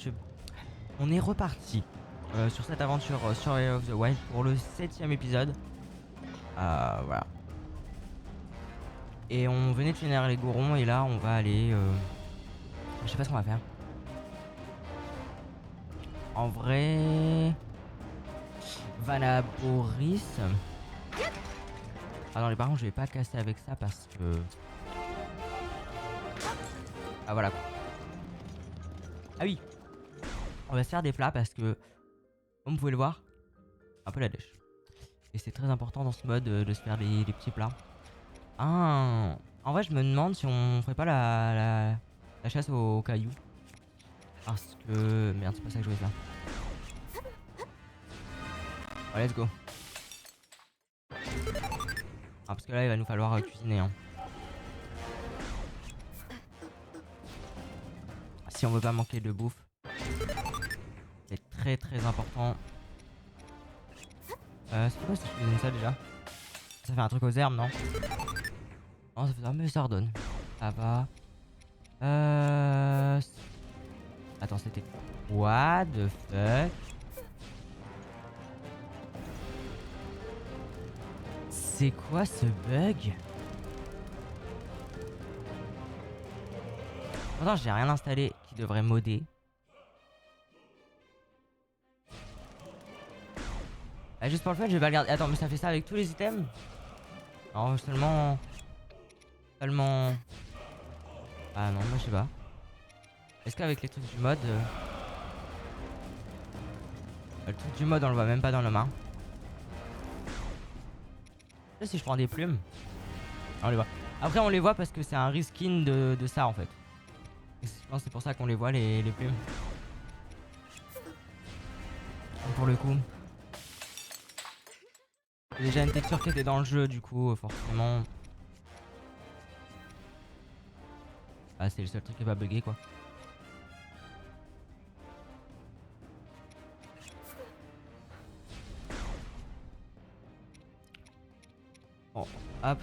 YouTube. On est reparti sur cette aventure Survival of the Wild pour le 7ème épisode. Voilà. Et on venait de finir les gorons et là on va aller... Je sais pas ce qu'on va faire. En vrai... Vanaboris. Ah non, les par contre je vais pas casser avec ça parce que... Ah voilà quoi. Ah oui. On va se faire des plats parce que, comme vous pouvez le voir, un peu la dèche. Et c'est très important dans ce mode de se faire des petits plats. Ah, en vrai je me demande si on ferait pas la chasse aux cailloux. Parce que... Merde, c'est pas ça que je voulais faire. Oh, let's go. Ah, parce que là il va nous falloir cuisiner hein. Si on veut pas manquer de bouffe. C'est très important. C'est quoi si je cuisine ça déjà? Ça fait un truc aux herbes, non? Non, ça fait ça, mais ça redonne. Ça va. Attends, c'était... What the fuck? C'est quoi ce bug? Attends, j'ai rien installé qui devrait modder. Ah, juste pour le fun, je vais pas le garder. Attends, mais ça fait ça avec tous les items? Non, seulement... Ah non, moi je sais pas. Est-ce qu'avec les trucs du mode... Le truc du mode, on le voit même pas dans le main. Là, si je prends des plumes... On les voit. Après, on les voit parce que c'est un reskin de ça en fait. Et je pense que c'est pour ça qu'on les voit, les plumes. Pour le coup. C'est déjà une texture qui était dans le jeu, du coup, forcément. Ah, c'est le seul truc qui va bugger, quoi. Bon, hop.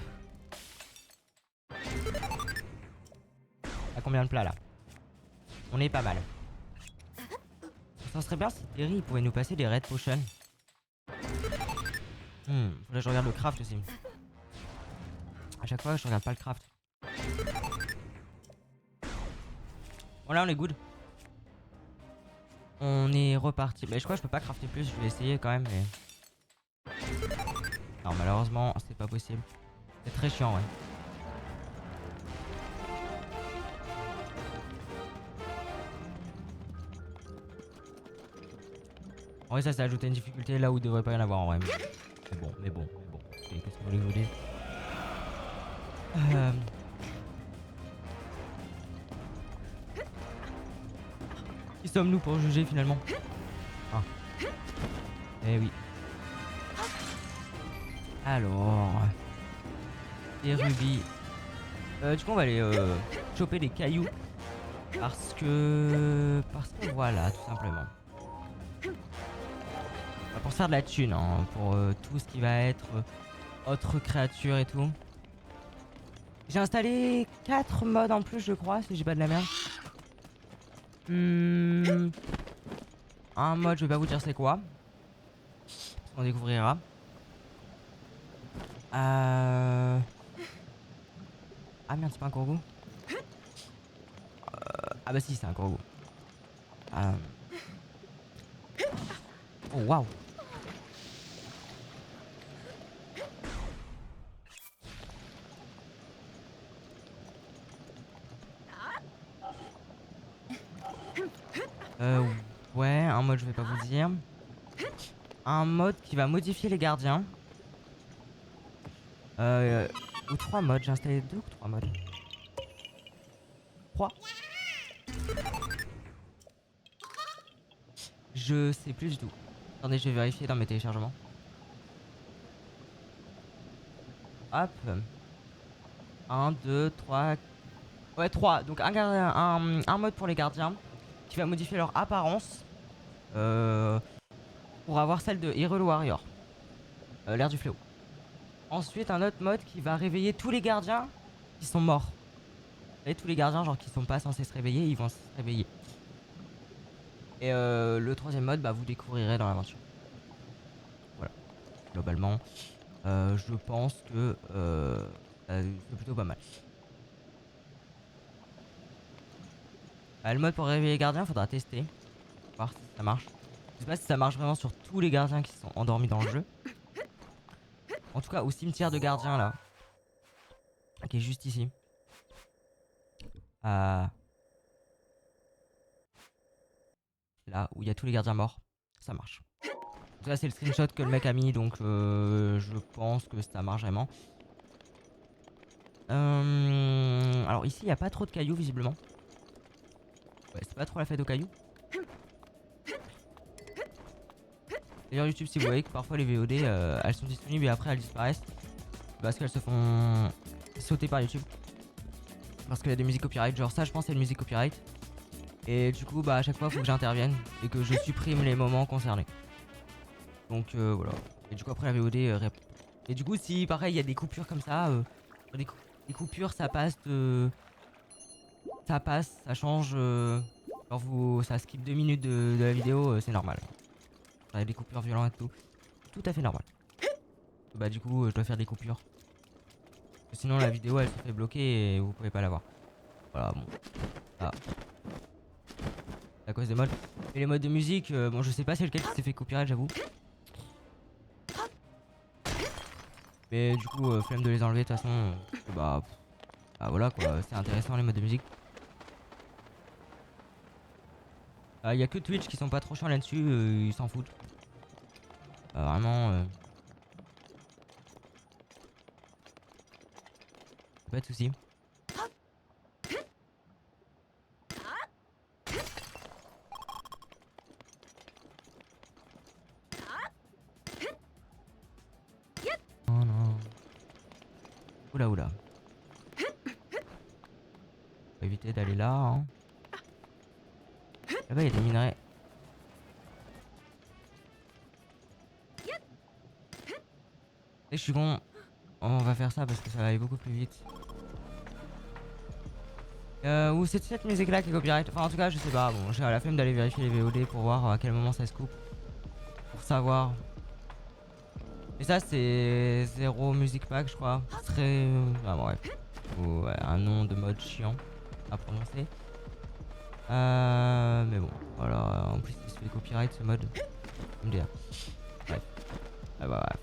À combien de plats, là? On est pas mal. Ça serait bien si Terry pouvait nous passer des red potions. Faudrait que je regarde le craft aussi. À chaque fois, je regarde pas le craft. Bon, là, on est good. On est reparti. Mais je crois que je peux pas crafter plus. Je vais essayer quand même, mais... Non, malheureusement, c'est pas possible. C'est très chiant, ouais. En vrai, ça ajoute une difficulté là où il devrait pas y en avoir en vrai. Mais bon. Qu'est-ce que vous voulez vous dire? Qui sommes-nous pour juger finalement? Ah. Eh oui. Alors... Des rubis. Du coup on va aller choper des cailloux. Parce que voilà, tout simplement. Pour se faire de la thune, hein, pour tout ce qui va être autre créature et tout. J'ai installé 4 modes en plus je crois, si j'ai pas de la merde. Un mode, je vais pas vous dire c'est quoi. On découvrira. Ah merde, c'est pas un corbeau. Ah bah si, c'est un corbeau. Oh waouh. Ouais, un mode je vais pas vous dire. Un mode qui va modifier les gardiens. Ou 3 modes, j'ai installé 2 ou 3 modes. 3. Je sais plus du tout. Attendez, je vais vérifier dans mes téléchargements. Hop. 1, 2, 3. Ouais, 3. Donc un mode pour les gardiens qui va modifier leur apparence pour avoir celle de Hyrule Warrior. L'ère du fléau. Ensuite, un autre mode qui va réveiller tous les gardiens qui sont morts. Et tous les gardiens, genre qui sont pas censés se réveiller, ils vont se réveiller. Et le troisième mode, bah vous découvrirez dans l'aventure. Voilà, globalement, je pense que c'est plutôt pas mal. Le mode pour réveiller les gardiens, faudra tester, voir si ça marche. Je sais pas si ça marche vraiment sur tous les gardiens qui sont endormis dans le jeu. En tout cas, au cimetière de gardiens là, qui est juste ici. Là où il y a tous les gardiens morts, ça marche. En tout cas, c'est le screenshot que le mec a mis, donc je pense que ça marche vraiment. Alors ici, il n'y a pas trop de cailloux visiblement. Ouais, c'est pas trop la fête aux cailloux. D'ailleurs, YouTube, si vous voyez que parfois les VOD elles sont disponibles et après elles disparaissent parce qu'elles se font sauter par YouTube. Parce qu'il y a des musiques copyright. Genre, ça, je pense, c'est une musique copyright. Et du coup, bah, à chaque fois, il faut que j'intervienne et que je supprime les moments concernés. Donc voilà. Et du coup, après, la VOD répond. Et du coup, si pareil, il y a des coupures comme ça, des coupures, ça passe de. Ça passe, ça change. Genre, ça skip 2 minutes de la vidéo, c'est normal. Avec des coupures violentes et tout. Tout à fait normal. Bah, du coup, je dois faire des coupures. Sinon, la vidéo elle se fait bloquer et vous pouvez pas la voir. Voilà, bon. Ah. C'est à cause des modes. Et les modes de musique, bon, je sais pas c'est lequel qui s'est fait copyright, j'avoue. Mais du coup, flemme de les enlever de toute façon. Bah voilà quoi, c'est intéressant les modes de musique. Y a que Twitch qui sont pas trop chiants là-dessus, ils s'en foutent. Vraiment, pas de soucis. Oh non. Oula oula. Faut éviter d'aller là. Hein. Là-bas, il y a des minerais. Et je suis con. On va faire ça parce que ça va aller beaucoup plus vite. Ou c'est cette musique là qui est copyright. Enfin, en tout cas, je sais pas. Bon, j'ai la flemme d'aller vérifier les VOD pour voir à quel moment ça se coupe. Pour savoir. Et ça, c'est 0 Music Pack, je crois. Ce serait. Ah, bon, ouais. Ou, ouais, un nom de mode chiant à prononcer. Mais bon, voilà. En plus, il se fait copyright ce mode. MDR. Bref. Ah, bah, bref.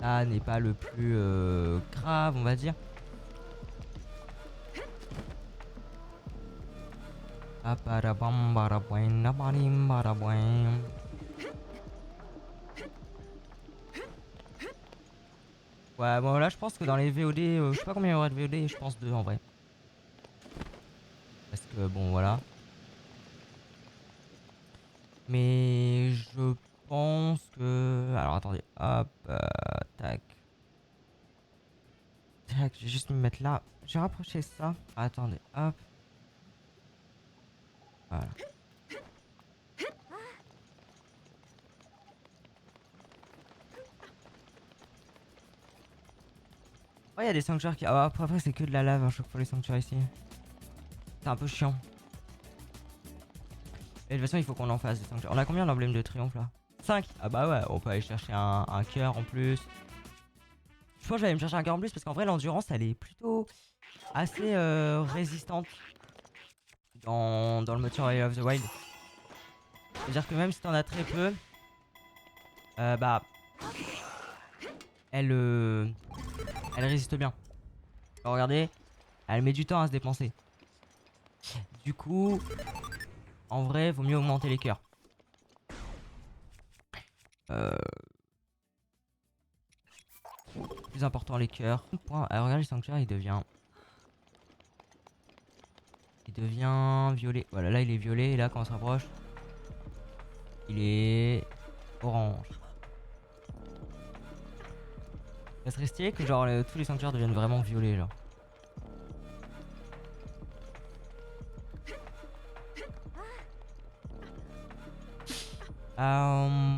Ça n'est pas le plus grave, on va dire. Ouais, bon là je pense que dans les VOD, je sais pas combien il y aura de VOD, je pense 2 en vrai. Parce que bon voilà. Mais je pense que... Alors attendez, hop, tac. Tac, je vais juste me mettre là. J'ai rapproché ça. Attendez, hop. Voilà. Ouais, il y a des sanctuaires qui... Ah, après c'est que de la lave, hein, je trouve, pour les sanctuaires ici. C'est un peu chiant. Et de toute façon, il faut qu'on en fasse des sanctuaires. On a combien d'emblèmes de triomphe là? 5. Ah bah ouais, on peut aller chercher un cœur en plus. Je pense que je vais aller me chercher un cœur en plus parce qu'en vrai, l'endurance, elle est plutôt assez résistante dans le mode Survival of the Wild. C'est-à-dire que même si t'en as très peu, bah, elle résiste bien. Alors, regardez, elle met du temps à se dépenser. Du coup, en vrai, vaut mieux augmenter les cœurs. Plus important les cœurs. Alors, regarde le sanctuaire, il devient violet. Voilà, là il est violet et là quand on se rapproche, il est orange. Ça serait stylé que genre tous les sanctuaires deviennent vraiment violets genre.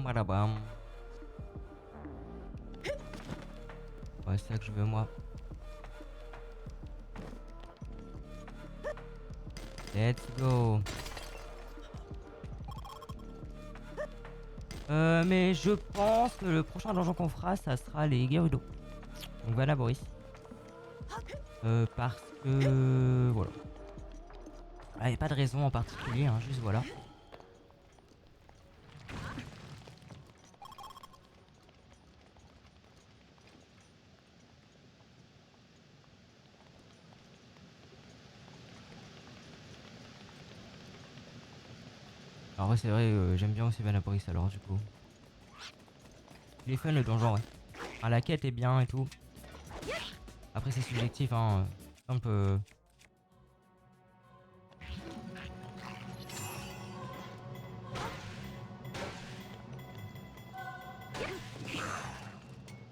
Voilà, bah. Ouais, c'est ça que je veux moi. Let's go. Mais je pense que le prochain donjon qu'on fera, ça sera les Gerudo. Donc voilà Boris. Parce que... Voilà. Il n'y a pas de raison en particulier, hein, juste voilà. Alors ouais c'est vrai, j'aime bien aussi Vanaporis alors du coup. Il est fun le donjon ouais. Enfin, la quête est bien et tout. Après c'est subjectif hein. Un peu...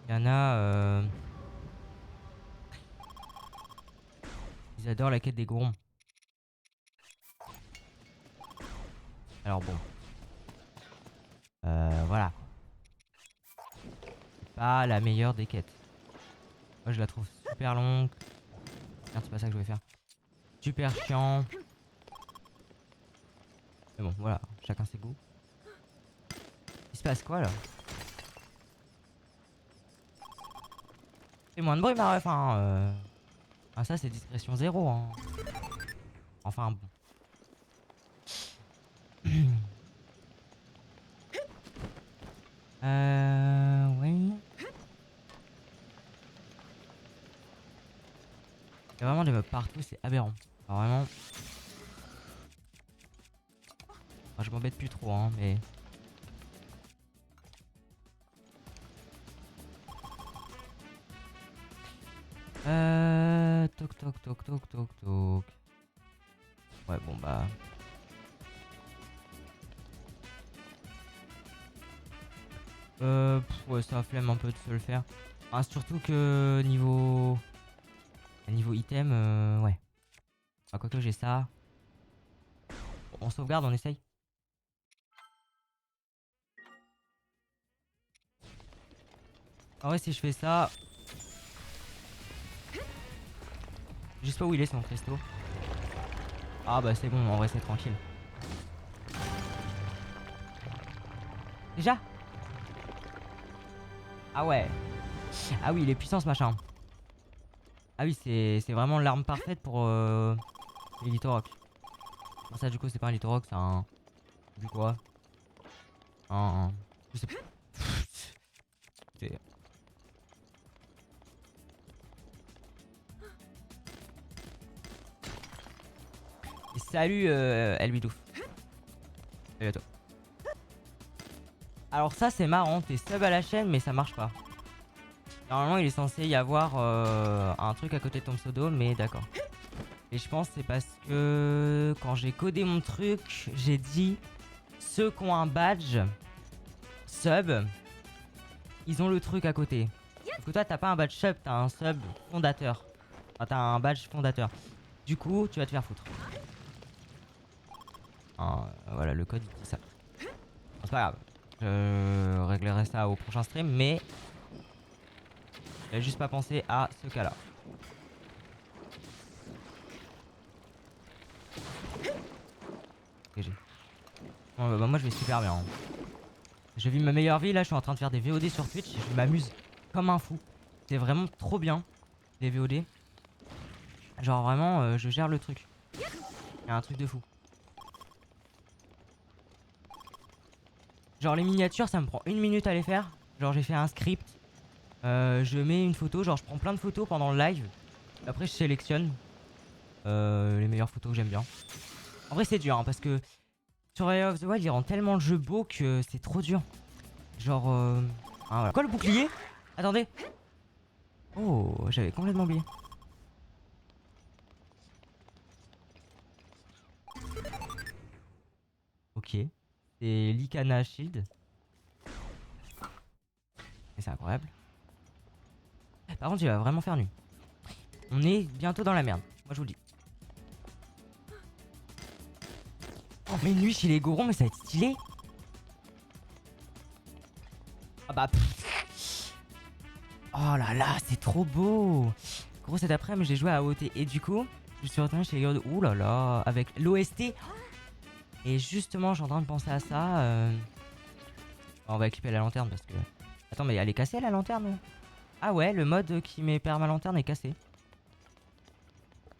Il y en a... Ils adorent la quête des gourons. Alors bon. Voilà. C'est pas la meilleure des quêtes. Moi je la trouve super longue. Merde, c'est pas ça que je voulais faire. Super chiant. Mais bon, voilà, chacun ses goûts. Il se passe quoi là? Fais moins de bruit, ma ref, hein. Ah, ça, c'est discrétion zéro, hein. Enfin, bon. Oui. Il y a vraiment des mobs partout, c'est aberrant. Alors, vraiment. Enfin, je m'embête plus trop, hein, mais. Toc toc toc toc toc toc. Ouais, bon bah. Ouais, ça flemme un peu de se le faire. Enfin, surtout que niveau item, ouais. Enfin, quoique j'ai ça. On sauvegarde, on essaye. Ah ouais, si je fais ça. Je sais pas où il est son cristaux. Ah bah c'est bon, en vrai c'est tranquille. Déjà? Ah ouais. Ah oui, il est puissant ce machin. Ah oui, c'est vraiment l'arme parfaite pour les Litorock. Bon, ça du coup c'est pas un Litorock, c'est un... Du quoi? Je sais pas. C'est... Et salut Elbidouf. Salut à toi. Alors ça c'est marrant, t'es sub à la chaîne mais ça marche pas. Normalement il est censé y avoir un truc à côté de ton pseudo, mais d'accord. Et je pense que c'est parce que quand j'ai codé mon truc, j'ai dit ceux qui ont un badge sub, ils ont le truc à côté. Parce que toi t'as pas un badge sub, t'as un sub fondateur. Enfin t'as un badge fondateur. Du coup tu vas te faire foutre. Voilà le code il dit ça. Bon, c'est pas grave. Je réglerai ça au prochain stream, mais j'avais juste pas pensé à ce cas là. GG. Bon, bah, moi je vais super bien. Hein. Je vis ma meilleure vie là, je suis en train de faire des VOD sur Twitch, je m'amuse comme un fou. C'est vraiment trop bien, les VOD. Genre vraiment, je gère le truc. Il y a un truc de fou. Genre les miniatures, ça me prend 1 minute à les faire. Genre j'ai fait un script. Je mets une photo, genre je prends plein de photos pendant le live. Après je sélectionne les meilleures photos que j'aime bien. En vrai c'est dur hein, parce que sur Ray of the Wild, il rend tellement le jeu beau que c'est trop dur. Genre... Ah, voilà. Quoi le bouclier? Attendez. Oh, j'avais complètement oublié. Ok. C'est Lycana Shield. Et c'est incroyable. Par contre, il va vraiment faire nuit. On est bientôt dans la merde. Moi, je vous le dis. Oh, mais nuit chez les Gorons, mais ça va être stylé. Ah bah... Oh là là, c'est trop beau. Gros, cet après-midi, j'ai joué à AOT. Et du coup, Je suis retourné chez les gars. Ouh là là, avec l'OST. Et justement, je suis en train de penser à ça. On va équiper la lanterne parce que. Attends, mais elle est cassée la lanterne? Ah ouais, le mode qui met perma lanterne est cassé.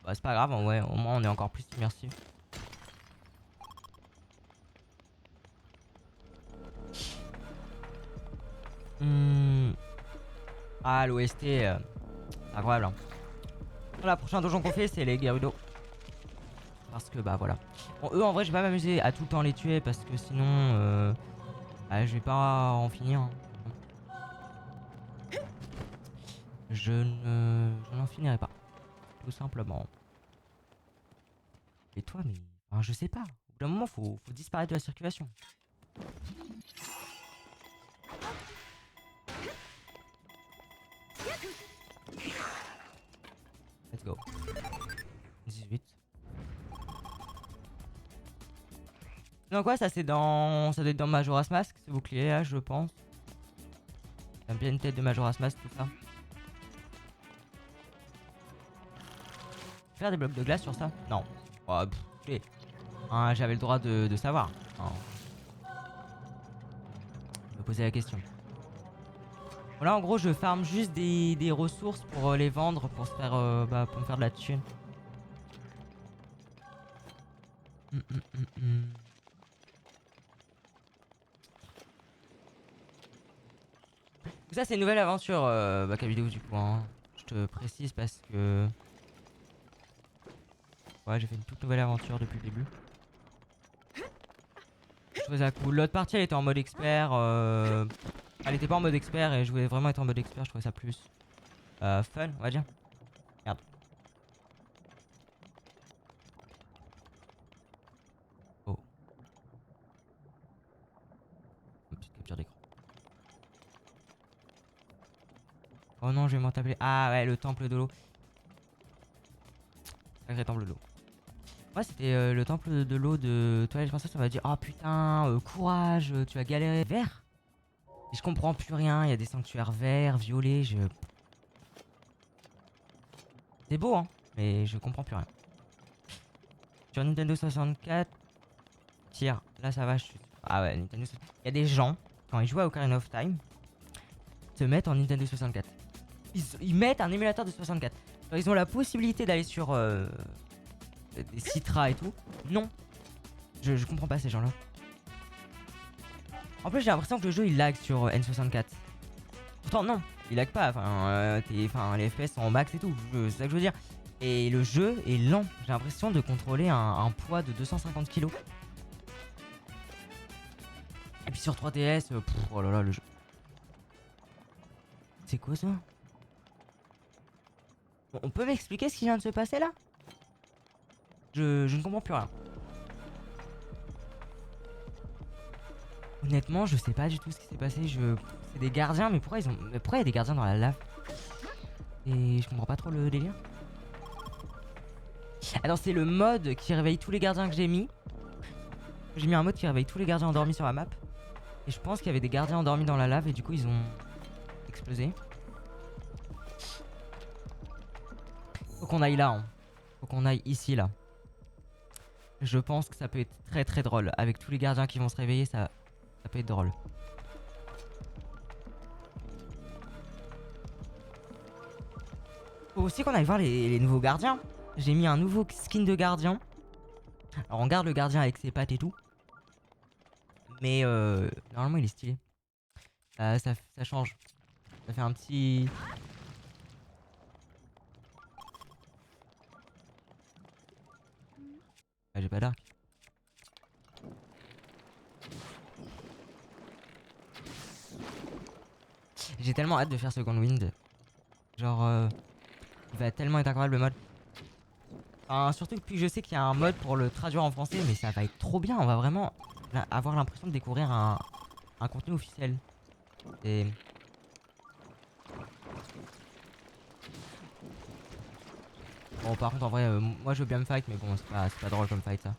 Bah, c'est pas grave, ouais, au moins on est encore plus immersif. Ah, l'OST, incroyable. Hein. La prochaine donjon qu'on fait, c'est les Gerudo. Parce que bah voilà. Bon, eux en vrai, je vais pas m'amuser à tout le temps les tuer parce que sinon, bah, je vais pas en finir. Hein. Je n'en finirai pas. Tout simplement. Et toi, mais. Enfin, je sais pas. Au bout d'un moment, faut disparaître de la circulation. Let's go. 18. Donc ouais, ça c'est dans. Ça doit être dans Majora's Mask, ce bouclier là, je pense. T'as bien une tête de Majora's Mask, tout ça. Faire des blocs de glace sur ça? Non. Oh, pff, hein, j'avais le droit de savoir. Hein. Me poser la question. Voilà, en gros, je farm juste des ressources pour les vendre, pour se faire, bah, pour me faire de la thune. Ça, c'est une nouvelle aventure, Baka vidéo du coup. Hein. Je te précise parce que. Ouais, j'ai fait une toute nouvelle aventure depuis le début. Je trouvais ça cool. L'autre partie, elle était en mode expert. Elle était pas en mode expert et je voulais vraiment être en mode expert. Je trouvais ça plus fun, on va dire. Merde. Oh. Une petite capture d'écran. Oh non, je vais m'en taper. Ah ouais, le temple de l'eau. Sacré temple de l'eau. Ouais, c'était le temple de l'eau de Twilight Princess. On va dire, oh putain, courage, tu vas galérer. Vert. Et je comprends plus rien. Il y a des sanctuaires verts, violets. C'est beau, hein, mais je comprends plus rien. Sur Nintendo 64, tire. Là, ça va. Ah ouais, Nintendo 64. Il y a des gens, quand ils jouent à Ocarina of Time, se mettent en Nintendo 64. Ils mettent un émulateur de 64. Alors, ils ont la possibilité d'aller sur des Citra et tout. Non. Je comprends pas ces gens-là. En plus, j'ai l'impression que le jeu il lag sur N64. Pourtant, non, il lag pas. Enfin, les FPS sont en max et tout. C'est ça que je veux dire. Et le jeu est lent. J'ai l'impression de contrôler un poids de 250 kg. Et puis sur 3DS, oh là là, le jeu. C'est quoi ça? Bon, on peut m'expliquer ce qui vient de se passer là? Je ne comprends plus rien. Honnêtement, je sais pas du tout ce qui s'est passé. C'est des gardiens, mais pourquoi pourquoi il y a des gardiens dans la lave? Et je comprends pas trop le délire. Alors c'est le mode qui réveille tous les gardiens que j'ai mis. J'ai mis un mode qui réveille tous les gardiens endormis sur la map. Et je pense qu'il y avait des gardiens endormis dans la lave et du coup ils ont explosé. Faut qu'on aille là. Hein. Faut qu'on aille ici là. Je pense que ça peut être très très drôle. Avec tous les gardiens qui vont se réveiller, ça peut être drôle. Faut aussi qu'on aille voir les nouveaux gardiens. J'ai mis un nouveau skin de gardien. Alors on garde le gardien avec ses pattes et tout. Mais normalement il est stylé. Ça change. Ça fait un petit... Ah, j'ai pas d'arc. J'ai tellement hâte de faire Second Wind. Genre, il va tellement être incroyable le mode. Enfin, surtout que je sais qu'il y a un mode pour le traduire en français, mais ça va être trop bien. On va vraiment avoir l'impression de découvrir un contenu officiel. Et... Bon, par contre, en vrai, moi je veux bien me fight, mais bon, c'est pas drôle comme fight ça.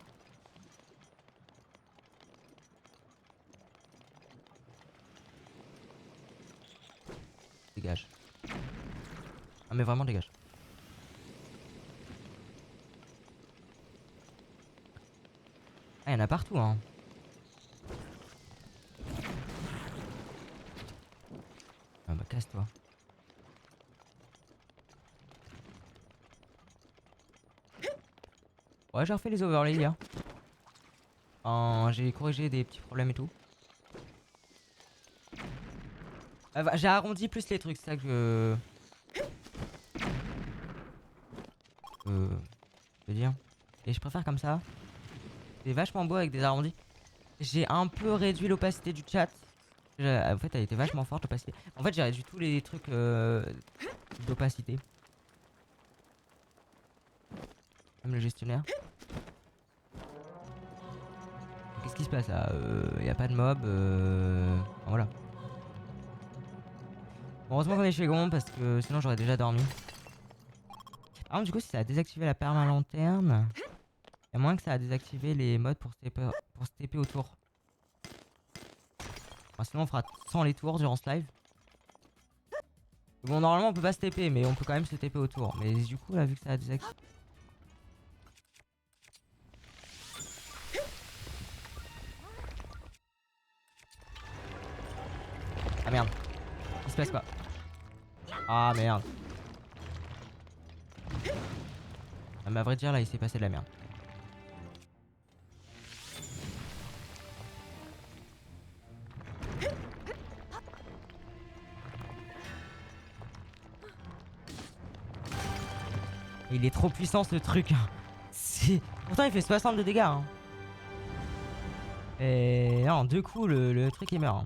Dégage. Ah, mais vraiment, dégage. y en a partout, hein. Ah bah casse-toi. Ouais, j'ai refait les overlays hier. J'ai corrigé des petits problèmes et tout. J'ai arrondi plus les trucs, c'est ça que je veux dire. Et je préfère comme ça. C'est vachement beau avec des arrondis. J'ai un peu réduit l'opacité du chat. En fait, elle était vachement forte l'opacité. En fait, j'ai réduit tous les trucs d'opacité. Même le gestionnaire. Qu'est-ce qui se passe là? Y a pas de mob. Voilà. Bon, heureusement qu'on est chez Gon parce que sinon j'aurais déjà dormi. Par contre, du coup, si ça a désactivé la perma lanterne, y a moins que ça a désactivé les modes pour se TP autour. Enfin, sinon, on fera sans les tours durant ce live. Bon, normalement, on peut pas se TP, mais on peut quand même se TP autour. Mais du coup, là, vu que ça a désactivé. Ah merde. Il se passe quoi? Ah merde. Ah, mais à vrai dire, là, il s'est passé de la merde. Il est trop puissant ce truc. Pourtant il fait 60 de dégâts. Hein. Et non, deux coups le truc il meurt. Hein.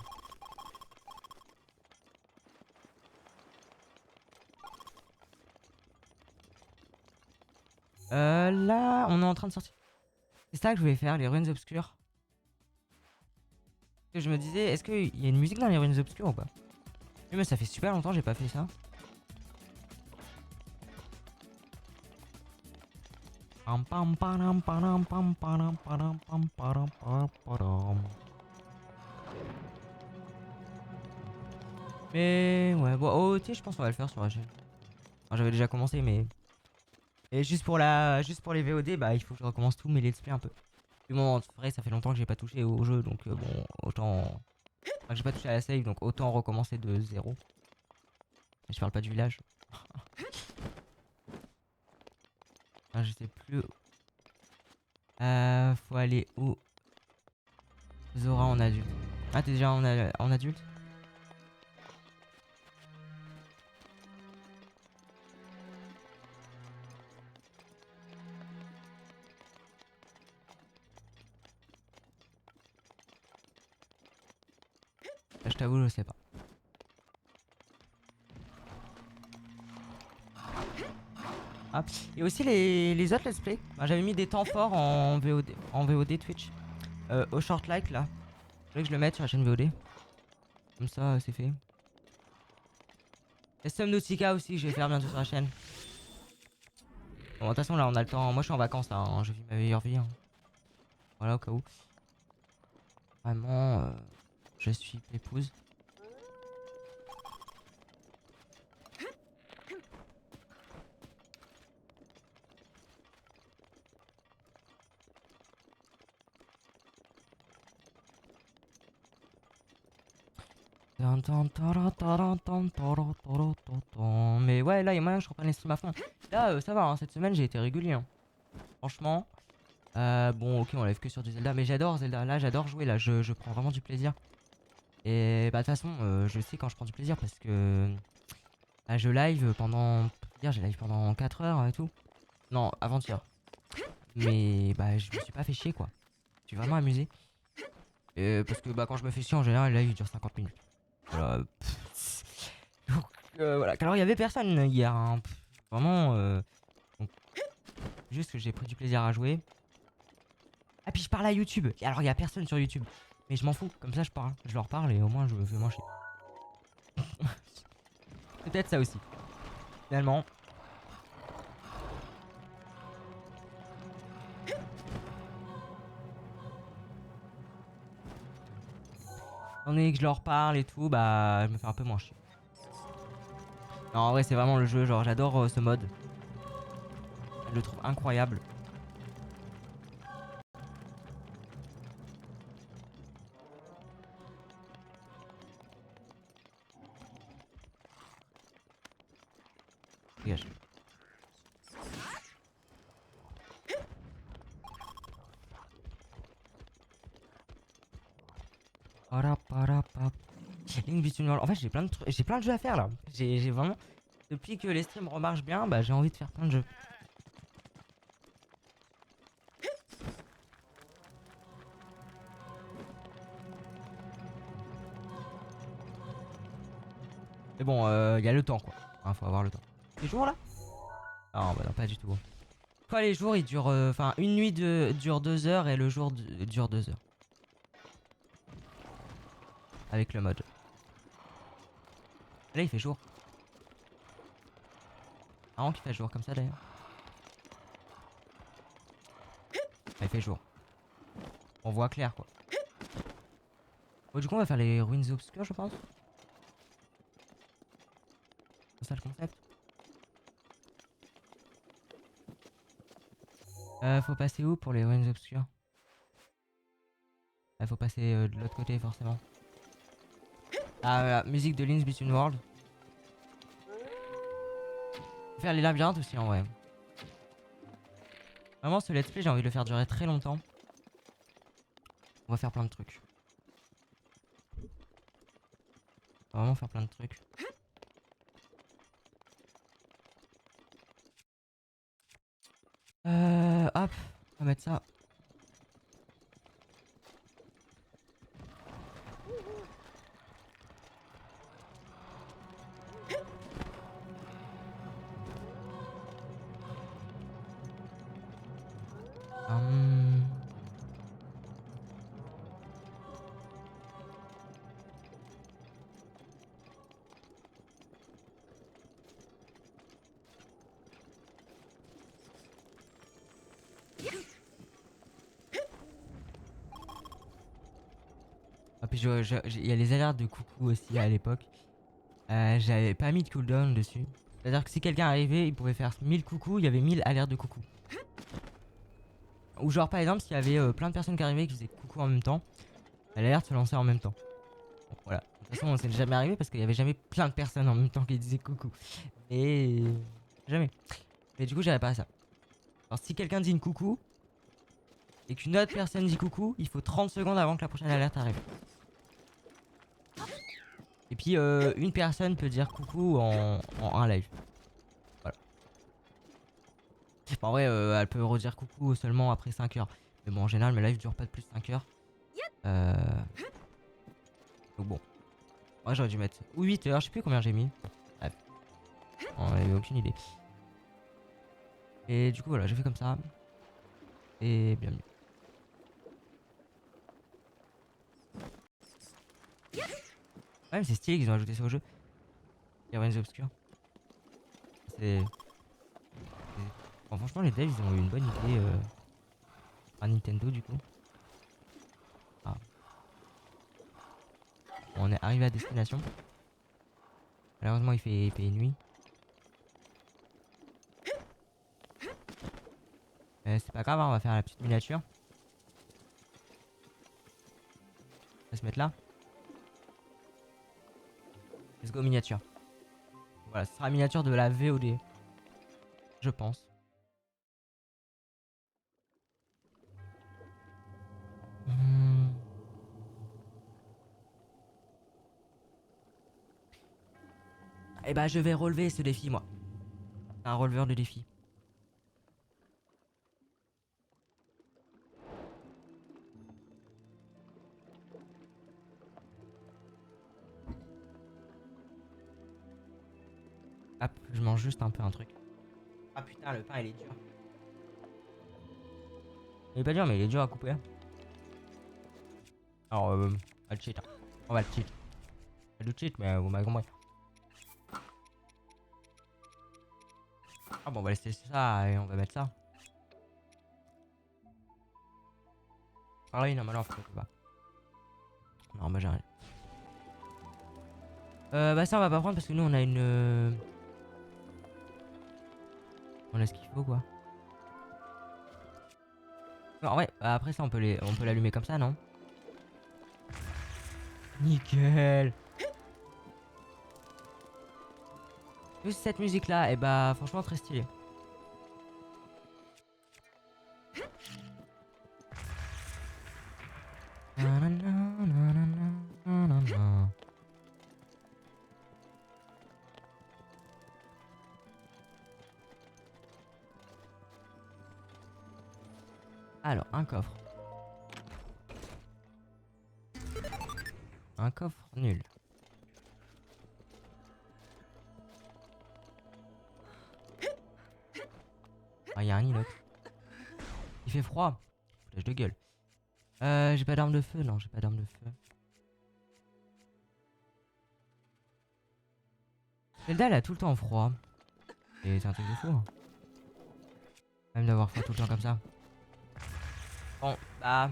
Là, on est en train de sortir. C'est ça que je voulais faire, les ruines obscures. Parce que je me disais, est-ce qu'il y a une musique dans les ruines obscures ou pas? Oui, mais ça fait super longtemps que j'ai pas fait ça. Mais ouais, bon, OOT, je pense qu'on va le faire sur la chaîne. Enfin, j'avais déjà commencé, mais. Et juste pour les VOD, bah il faut que je recommence tout mes let's play un peu. Du moment, en vrai, ça fait longtemps que j'ai pas touché au jeu, donc bon, autant. Enfin, j'ai pas touché à la save, donc autant recommencer de zéro. Je parle pas du village. Ah, je sais plus. Faut aller où? Zora en adulte. Ah, t'es déjà en adulte? Je t'avoue, je sais pas. Ah, et aussi les autres let's play. Bah, j'avais mis des temps forts en VOD Twitch. Au short like là. Je voulais que je le mette sur la chaîne VOD. Comme ça, c'est fait. Et Subnautica aussi, je vais faire bientôt sur la chaîne. Bon, de toute façon, là, on a le temps. Moi, je suis en vacances là. Hein. Je vis ma meilleure vie. Hein. Voilà, au cas où. Vraiment, je suis épouse. Mais ouais, là, il y a moyen que je reprenne les streams à fond. Là, ça va, hein, cette semaine, j'ai été régulier. Hein. Franchement. Bon, ok, on lève que sur du Zelda. Mais j'adore Zelda. Là, j'adore jouer. Là, je prends vraiment du plaisir. Et bah, de toute façon, je sais quand je prends du plaisir parce que bah, je live pendant. Hier, j'ai live pendant 4 heures et tout. Non, avant-hier. Mais bah, je me suis pas fait chier, quoi. Je suis vraiment amusé. Parce que bah, quand je me fais chier, en général, le live il dure 50 minutes. Voilà. Donc, voilà. Alors, il y avait personne hier. Hein. Vraiment. Donc, juste que j'ai pris du plaisir à jouer. Ah, puis je parle à YouTube. Alors, il y a personne sur YouTube. Mais je m'en fous. Comme ça, je parle. Je leur parle et au moins, je me fais manger. Peut-être ça aussi. Finalement. Étant donné que je leur parle et tout, bah, je me fais un peu moins chier. Non, en vrai, c'est vraiment le jeu. Genre, j'adore ce mode. Je le trouve incroyable. Dégage. Link Between Worlds. En fait, j'ai plein de jeux à faire là. J'ai vraiment. Depuis que les streams remarchent bien, bah j'ai envie de faire plein de jeux. Mais bon, il y a le temps quoi. Hein, faut avoir le temps. Les jours là? Non, bah non, pas du tout. Quoi, les jours ils durent. Enfin, une nuit dure 2 heures et le jour dure 2 heures. Avec le mode. Là, il fait jour. Marrant qu'il fait jour comme ça d'ailleurs. Ah, il fait jour. On voit clair quoi. Bon, du coup, on va faire les ruines obscures, je pense. C'est ça le concept. Faut passer où pour les ruines obscures? Faut passer de l'autre côté forcément. Ah voilà, musique de Link's Between Worlds. Faire les labyrinthes aussi en vrai. Vraiment ce let's play j'ai envie de le faire durer très longtemps. On va faire plein de trucs. On va vraiment faire plein de trucs. Hop, on va mettre ça. Ah, puis il y a les alertes de coucou aussi à l'époque. J'avais pas mis de cooldown dessus. C'est-à-dire que si quelqu'un arrivait, il pouvait faire 1000 coucou, il y avait 1000 alertes de coucou. Ou genre par exemple s'il y avait plein de personnes qui arrivaient et qui faisaient coucou en même temps, l'alerte se lançait en même temps. Bon, voilà. De toute façon c'est jamais arrivé parce qu'il y avait jamais plein de personnes en même temps qui disaient coucou. Et jamais. Mais du coup j'avais pas ça. Alors si quelqu'un dit une coucou et qu'une autre personne dit coucou, il faut 30 secondes avant que la prochaine alerte arrive. Et puis une personne peut dire coucou en un live. Voilà. En vrai elle peut redire coucou seulement après 5 heures. Mais bon en général mes lives durent pas de plus de 5 heures. Donc bon. Moi j'aurais dû mettre ou 8 heures, je sais plus combien j'ai mis. Bref. On avait aucune idée. Et du coup voilà, j'ai fait comme ça. Et bienvenue. Ouais mais c'est stylé qu'ils ont ajouté ça au jeu. Les ruines obscures. C'est... Bon, franchement les devs ils ont eu une bonne idée à Nintendo du coup. Ah. Bon, on est arrivé à destination. Malheureusement il fait nuit. C'est pas grave, hein, on va faire la petite miniature. On va se mettre là. Let's go miniature. Voilà, ce sera la miniature de la VOD. Je pense. Et bah je vais relever ce défi moi. Un releveur de défi. Hop, je mange juste un peu un truc. Ah putain, le pain il est dur. Il est pas dur mais il est dur à couper. Alors on va le cheat. Hein. On va le cheat. On va le cheat mais vous m'avez compris. Ah bon on va laisser ça et on va mettre ça. Ah oui non mais non faut pas. Non bah j'ai rien. Bah ça on va pas prendre parce que nous on a une... On a ce qu'il faut quoi. Non ouais bah, après ça on peut l'allumer comme ça non? Nickel. Juste cette musique là, et bah franchement très stylé. Alors, un coffre. Un coffre nul. Ah, il y a un inox. Il fait froid. Foutage de gueule. J'ai pas d'arme de feu. Non, j'ai pas d'arme de feu. Zelda, elle a tout le temps froid. Et c'est un truc de fou. Hein. Même d'avoir froid tout le temps comme ça. Bon, bah.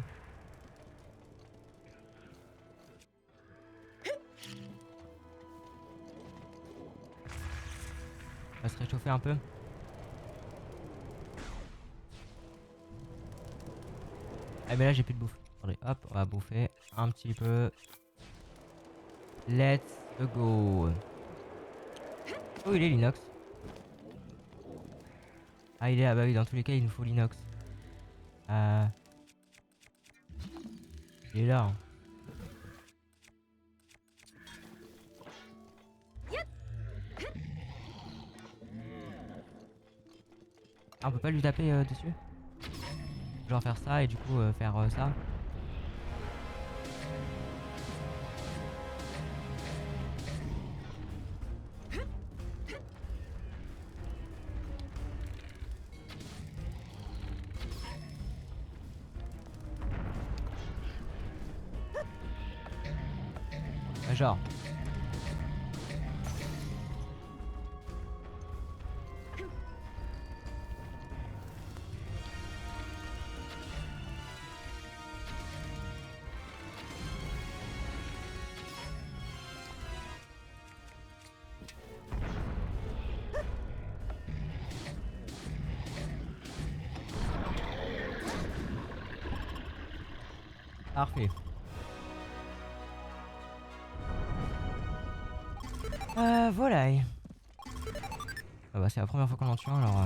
On va se réchauffer un peu. Ah, mais là, j'ai plus de bouffe. Attendez, hop, on va bouffer un petit peu. Let's go. Oh, il est l'inox. Ah, il est là, bah oui, dans tous les cas, il nous faut l'inox. Il est là. Hein. Ah, on peut pas lui taper dessus? Genre faire ça et du coup faire ça. Genre. Parfait. Voilà. Ah bah c'est la première fois qu'on en tue un alors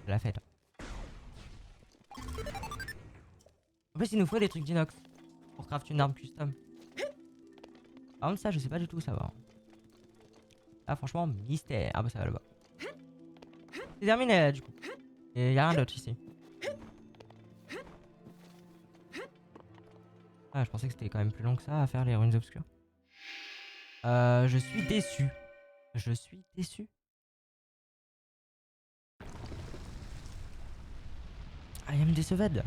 c'est la fête. En plus il nous faut des trucs d'inox pour craft une arme custom. Par contre ça je sais pas du tout où ça va. Ah franchement mystère. Ah bah ça va là-bas. C'est terminé là du coup. Et y a rien d'autre ici. Ah je pensais que c'était quand même plus long que ça à faire les ruines obscures. Je suis déçu. Je suis déçu. I am déceved.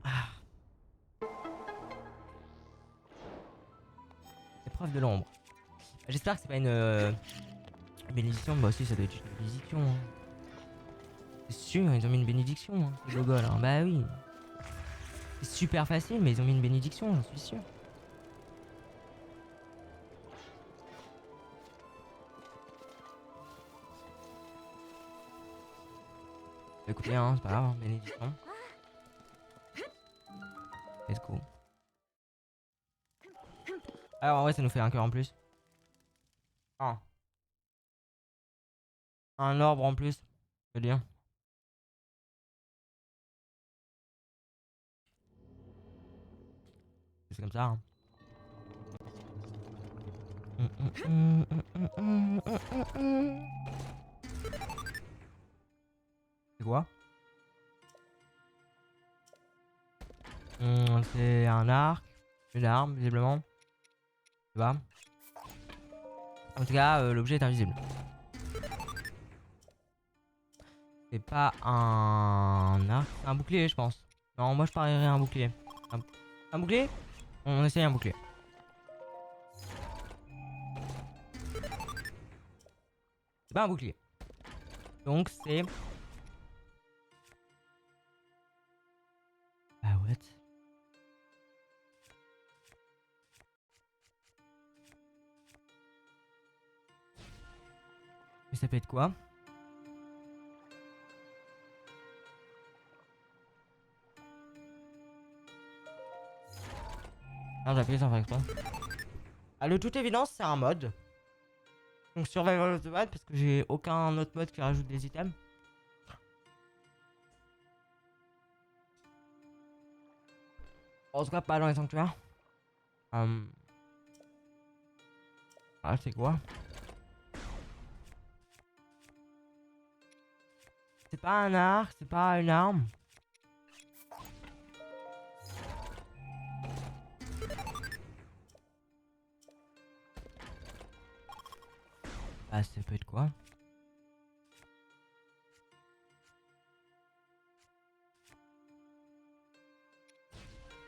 Ah. Épreuve de l'ombre. J'espère que c'est pas une bénédiction. Bah aussi ça doit être une bénédiction. Hein. C'est sûr, ils ont mis une bénédiction, hein, ces gogoles. Hein. Bah oui. C'est super facile, mais ils ont mis une bénédiction, j'en suis sûr. Écoutez, hein, c'est pas grave, hein, bénédiction. Let's go. Alors en vrai, ça nous fait un cœur en plus. Ah. Un orbe en plus, je veux dire. C'est comme ça. Hein. C'est quoi? C'est un arc, une arme, visiblement. Tu vois? En tout cas, l'objet est invisible. C'est pas un arc, c'est un bouclier, je pense. Non, moi je parierais un bouclier. Un bouclier? On essaye un bouclier. C'est pas un bouclier. Donc c'est... Ah what? Mais ça peut être quoi? Non, j'ai appuyé sans faire exprès. Ah, de toute évidence, c'est un mode. Donc Survival of the Wild parce que j'ai aucun autre mode qui rajoute des items. En tout cas, pas dans les sanctuaires. Ah, c'est quoi? C'est pas un arc, c'est pas une arme. Ah, ça peut être quoi?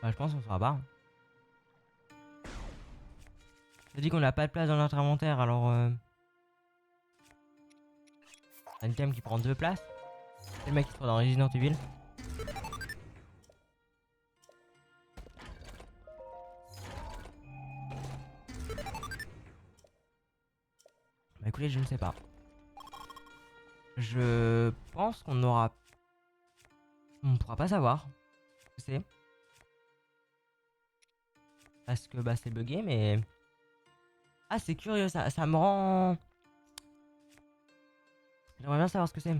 Bah, je pense qu'on sera pas. Ça dit qu'on n'a pas de place dans notre inventaire, alors un item qui prend 2 places. C'est le mec qui se trouve dans Resident Evil. Bah écoutez, je ne sais pas. Je pense qu'on aura... On pourra pas savoir ce que c'est. Parce que bah c'est bugué, mais... Ah, c'est curieux, ça me rend... J'aimerais bien savoir ce que c'est.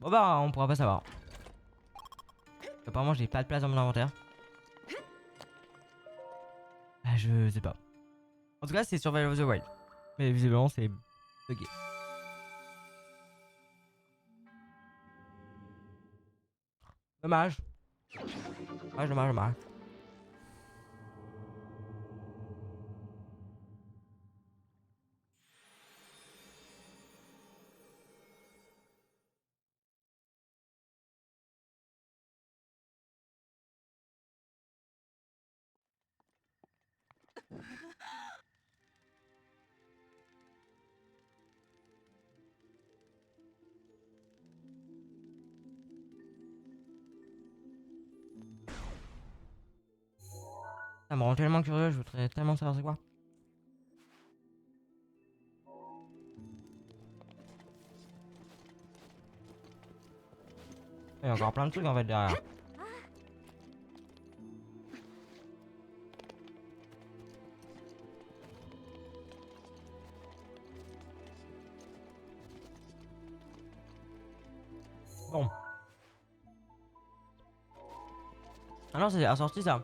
Bon bah, on pourra pas savoir. Apparemment, j'ai pas de place dans mon inventaire. Ah, je sais pas. En tout cas, c'est Survival of the Wild. Mais visiblement, c'est bugué. Dommage. Dommage, dommage, dommage. Ça me rend tellement curieux, je voudrais tellement savoir c'est quoi. Il y a encore plein de trucs en fait derrière. Bon. Ah non, c'est assorti ça.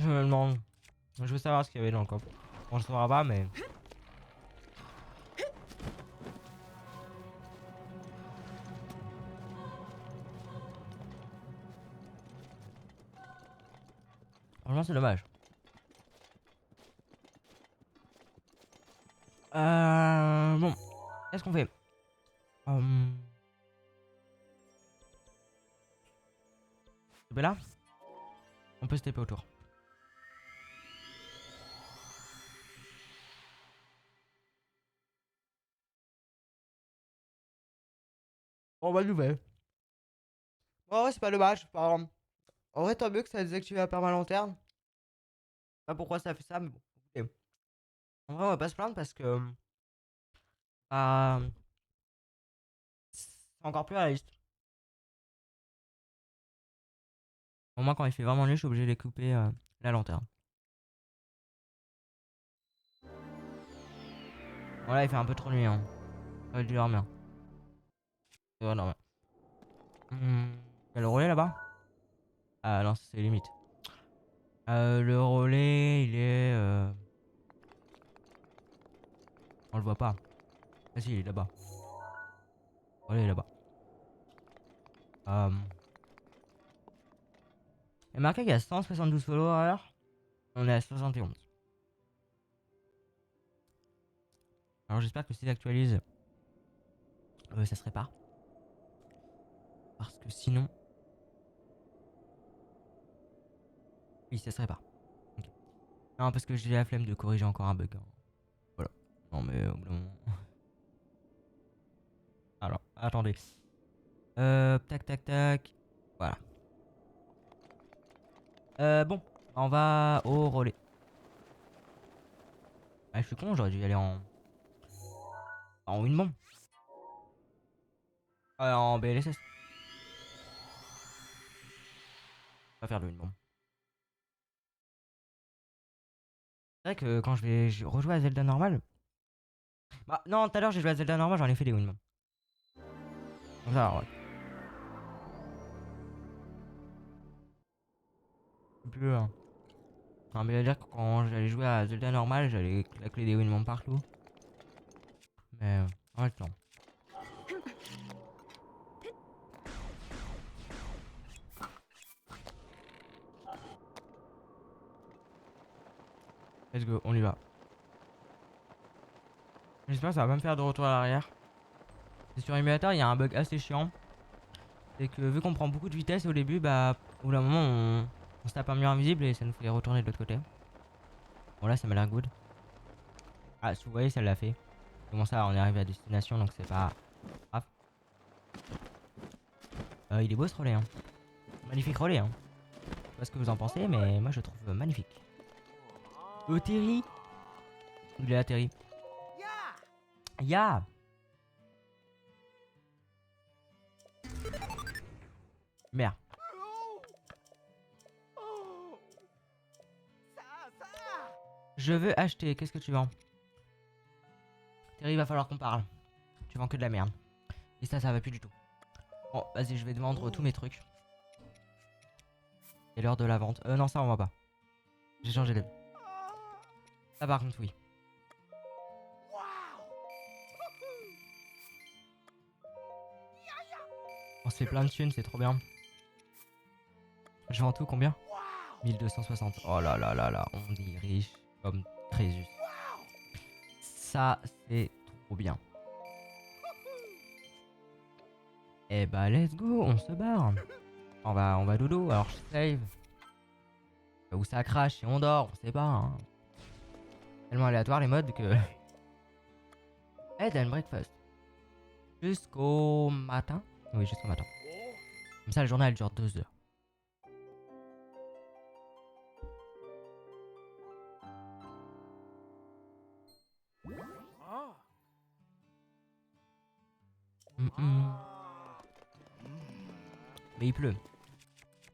Je me demande. Je veux savoir ce qu'il y avait dans le coffre. On le saura pas, mais... Franchement, c'est dommage. Bon. Qu'est-ce qu'on fait? C'est là. On peut se taper autour. On va nouvelle. Oh, ouais, c'est pas dommage. En vrai, tant mieux que ça a désactivé la perma lanterne. Je sais pas pourquoi ça fait ça, mais bon. Écoutez. En vrai, on va pas se plaindre parce que. Bah, c'est encore plus réaliste. Au moins, quand il fait vraiment nuit, je suis obligé de couper la lanterne. Bon, là, il fait un peu trop nuit. Hein. Ça va dû dormir. Ça va dormir. Il y a le relais là-bas? Ah non, c'est limite. Le relais, il est... On le voit pas. Ah si, il est là-bas. Le relais est là-bas. Il est marqué qu'il y a 172 followers. On est à 71. Alors j'espère que s'ils actualisent, ça se répare. Parce que sinon... Oui, ça serait pas. Ok. Non, parce que j'ai la flemme de corriger encore un bug, hein. Voilà. Non, mais au bout d'un moment. Alors, attendez. Tac, tac, tac. Voilà. Bon. On va au relais. Ah, je suis con, j'aurais dû y aller en une bombe. En BLSS. On va faire de une bombe. C'est vrai que quand je rejouer à Zelda normal. Bah, non, tout à l'heure j'ai joué à Zelda normal, j'en ai fait des Winmom. Donc ça, ouais. Un peu, hein. Non, mais à dire que quand j'allais jouer à Zelda normal, j'allais claquer des Winmom partout. Mais, en même temps. Let's go, on y va. J'espère que ça va pas me faire de retour à l'arrière. Et sur émulateur, il y a un bug assez chiant. C'est que vu qu'on prend beaucoup de vitesse au début, bah, au bout d'un moment, on se tape un mur invisible et ça nous fait retourner de l'autre côté. Bon, là, ça m'a l'air good. Ah, si vous voyez, ça l'a fait. Comment ça, on est arrivé à destination, donc c'est pas grave. Il est beau ce relais, hein. Magnifique relais, hein. Je sais pas ce que vous en pensez, mais moi je trouve magnifique. Terry. Il est là, Terry. Ya. Merde. Je veux acheter. Qu'est-ce que tu vends? Terry, il va falloir qu'on parle. Tu vends que de la merde. Et ça va plus du tout. Bon, vas-y, je vais te vendre tous mes trucs. C'est l'heure de la vente. Non, ça, on va pas. J'ai changé d'avis. Ça, par contre, oui. On se fait plein de thunes, c'est trop bien. Je vends tout, combien? 1260. Oh là là là là, on est riche comme Crésus. Ça, c'est trop bien. Eh bah, let's go, on se barre. On va dodo, alors je save. Où ça crache et on dort, on sait pas, hein. Tellement aléatoire les modes que... Head and breakfast. Jusqu'au matin. Oui, jusqu'au matin. Comme ça, la journée, elle dure 2 heures. Mais il pleut.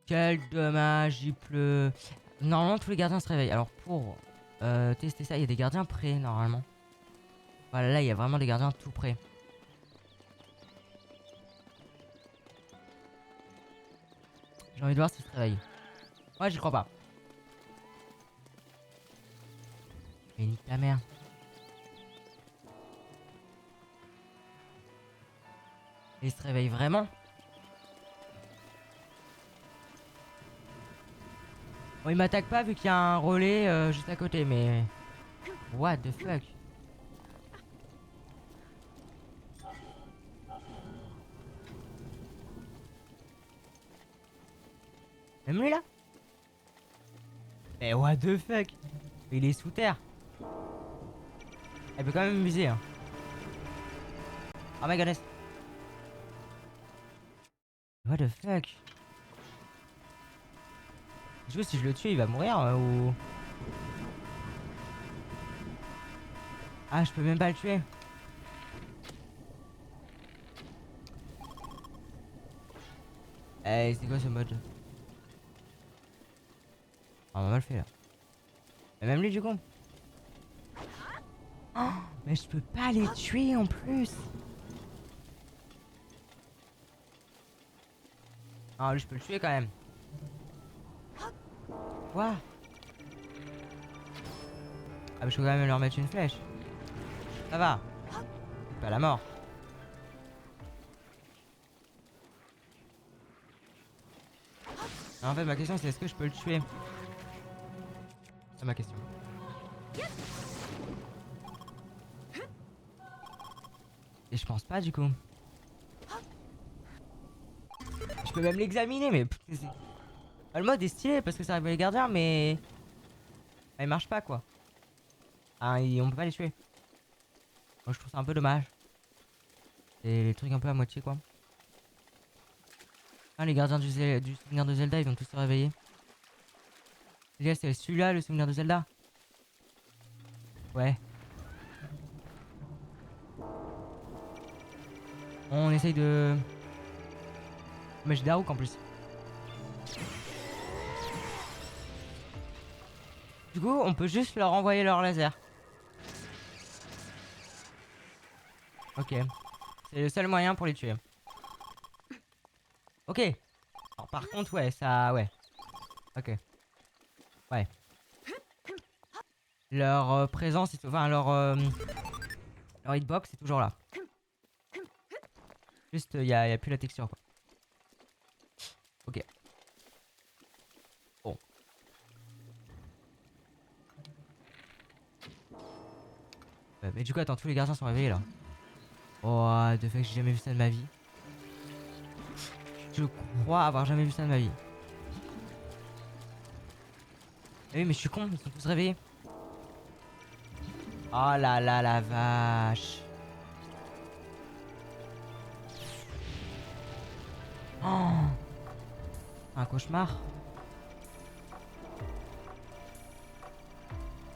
Quel dommage, il pleut. Normalement, tous les gardiens se réveillent. Alors, pour tester ça, il y a des gardiens prêts, normalement. Voilà, là, il y a vraiment des gardiens tout près. J'ai envie de voir s'ils se réveillent. Ouais, j'y crois pas. Mais nique ta mère. Ils se réveillent vraiment? Bon, il m'attaque pas vu qu'il y a un relais juste à côté, mais... What the fuck? Même lui là? Mais what the fuck? Il est sous terre. Elle peut quand même me viser, hein. Oh my goodness. What the fuck? Du coup, si je le tue, il va mourir ou... Ah, je peux même pas le tuer. Eh, c'est quoi ce mode? Ah, on a mal fait là. Et même lui, du coup. Oh, mais je peux pas les tuer en plus. Ah, lui, je peux le tuer quand même. Quoi? Ah, mais je peux quand même leur mettre une flèche. Ça va. C'est pas la mort. En fait, ma question c'est est-ce que je peux le tuer? C'est ma question. Et je pense pas du coup. Je peux même l'examiner, mais... Le mode est stylé parce que ça réveille les gardiens, mais il marche pas quoi. Ah, on peut pas les tuer. Moi je trouve ça un peu dommage. C'est les trucs un peu à moitié quoi. Ah, les gardiens du souvenir de Zelda, ils vont tous se réveiller. C'est celui-là le souvenir de Zelda? Ouais. On essaye de... Mais j'ai Daruk en plus. Du coup, on peut juste leur envoyer leur laser. Ok. C'est le seul moyen pour les tuer. Ok. Alors, par contre, ouais, ça... Ouais. Ok. Ouais. Leur présence, enfin leur hitbox est toujours là. Juste, y a plus la texture quoi. Ok. Bon. Mais du coup, attends, tous les gardiens sont réveillés là. Oh, de fait que j'ai jamais vu ça de ma vie. Je crois avoir jamais vu ça de ma vie. Ah oui, mais je suis con, ils sont tous réveillés. Oh là là, la vache. Oh, un cauchemar.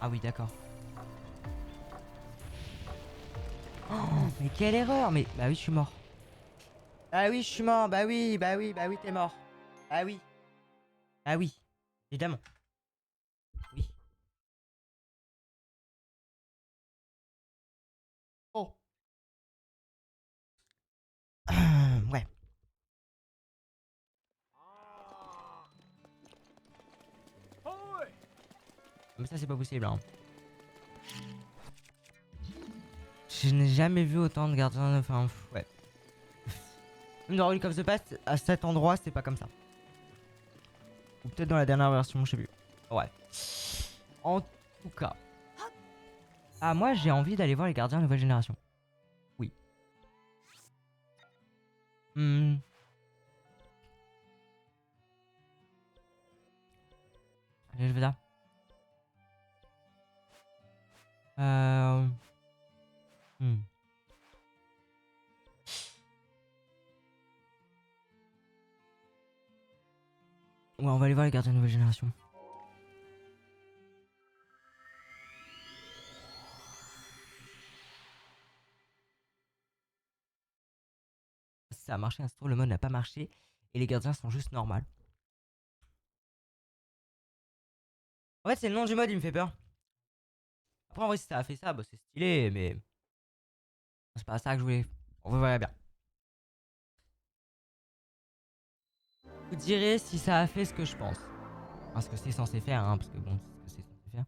Ah oui, d'accord. Oh, mais quelle erreur. Mais bah oui, je suis mort. Ah oui, je suis mort. Bah oui, bah oui, bah oui, t'es mort. Ah oui. Ah oui. Évidemment. Oui. Oh. Ouais. Mais ça, c'est pas possible, hein. Je n'ai jamais vu autant de gardiens. Enfin, ouais. Même dans Relic of the Past, à cet endroit, c'est pas comme ça. Ou peut-être dans la dernière version, je sais plus. Ouais. En tout cas. Ah, moi, j'ai envie d'aller voir les gardiens nouvelle génération. Oui. Hmm. Allez, je vais là. Euh... hmm. Ouais, on va aller voir les gardiens nouvelle génération. Ça a marché, Astro, le mode n'a pas marché. Et les gardiens sont juste normales. En fait, c'est le nom du mode, il me fait peur. Après, en vrai, si ça a fait ça, bah, c'est stylé, mais c'est pas ça que je voulais. On verra bien. Vous direz si ça a fait ce que je pense. Enfin, ce que c'est censé faire, hein, parce que bon, c'est ce que c'est censé faire.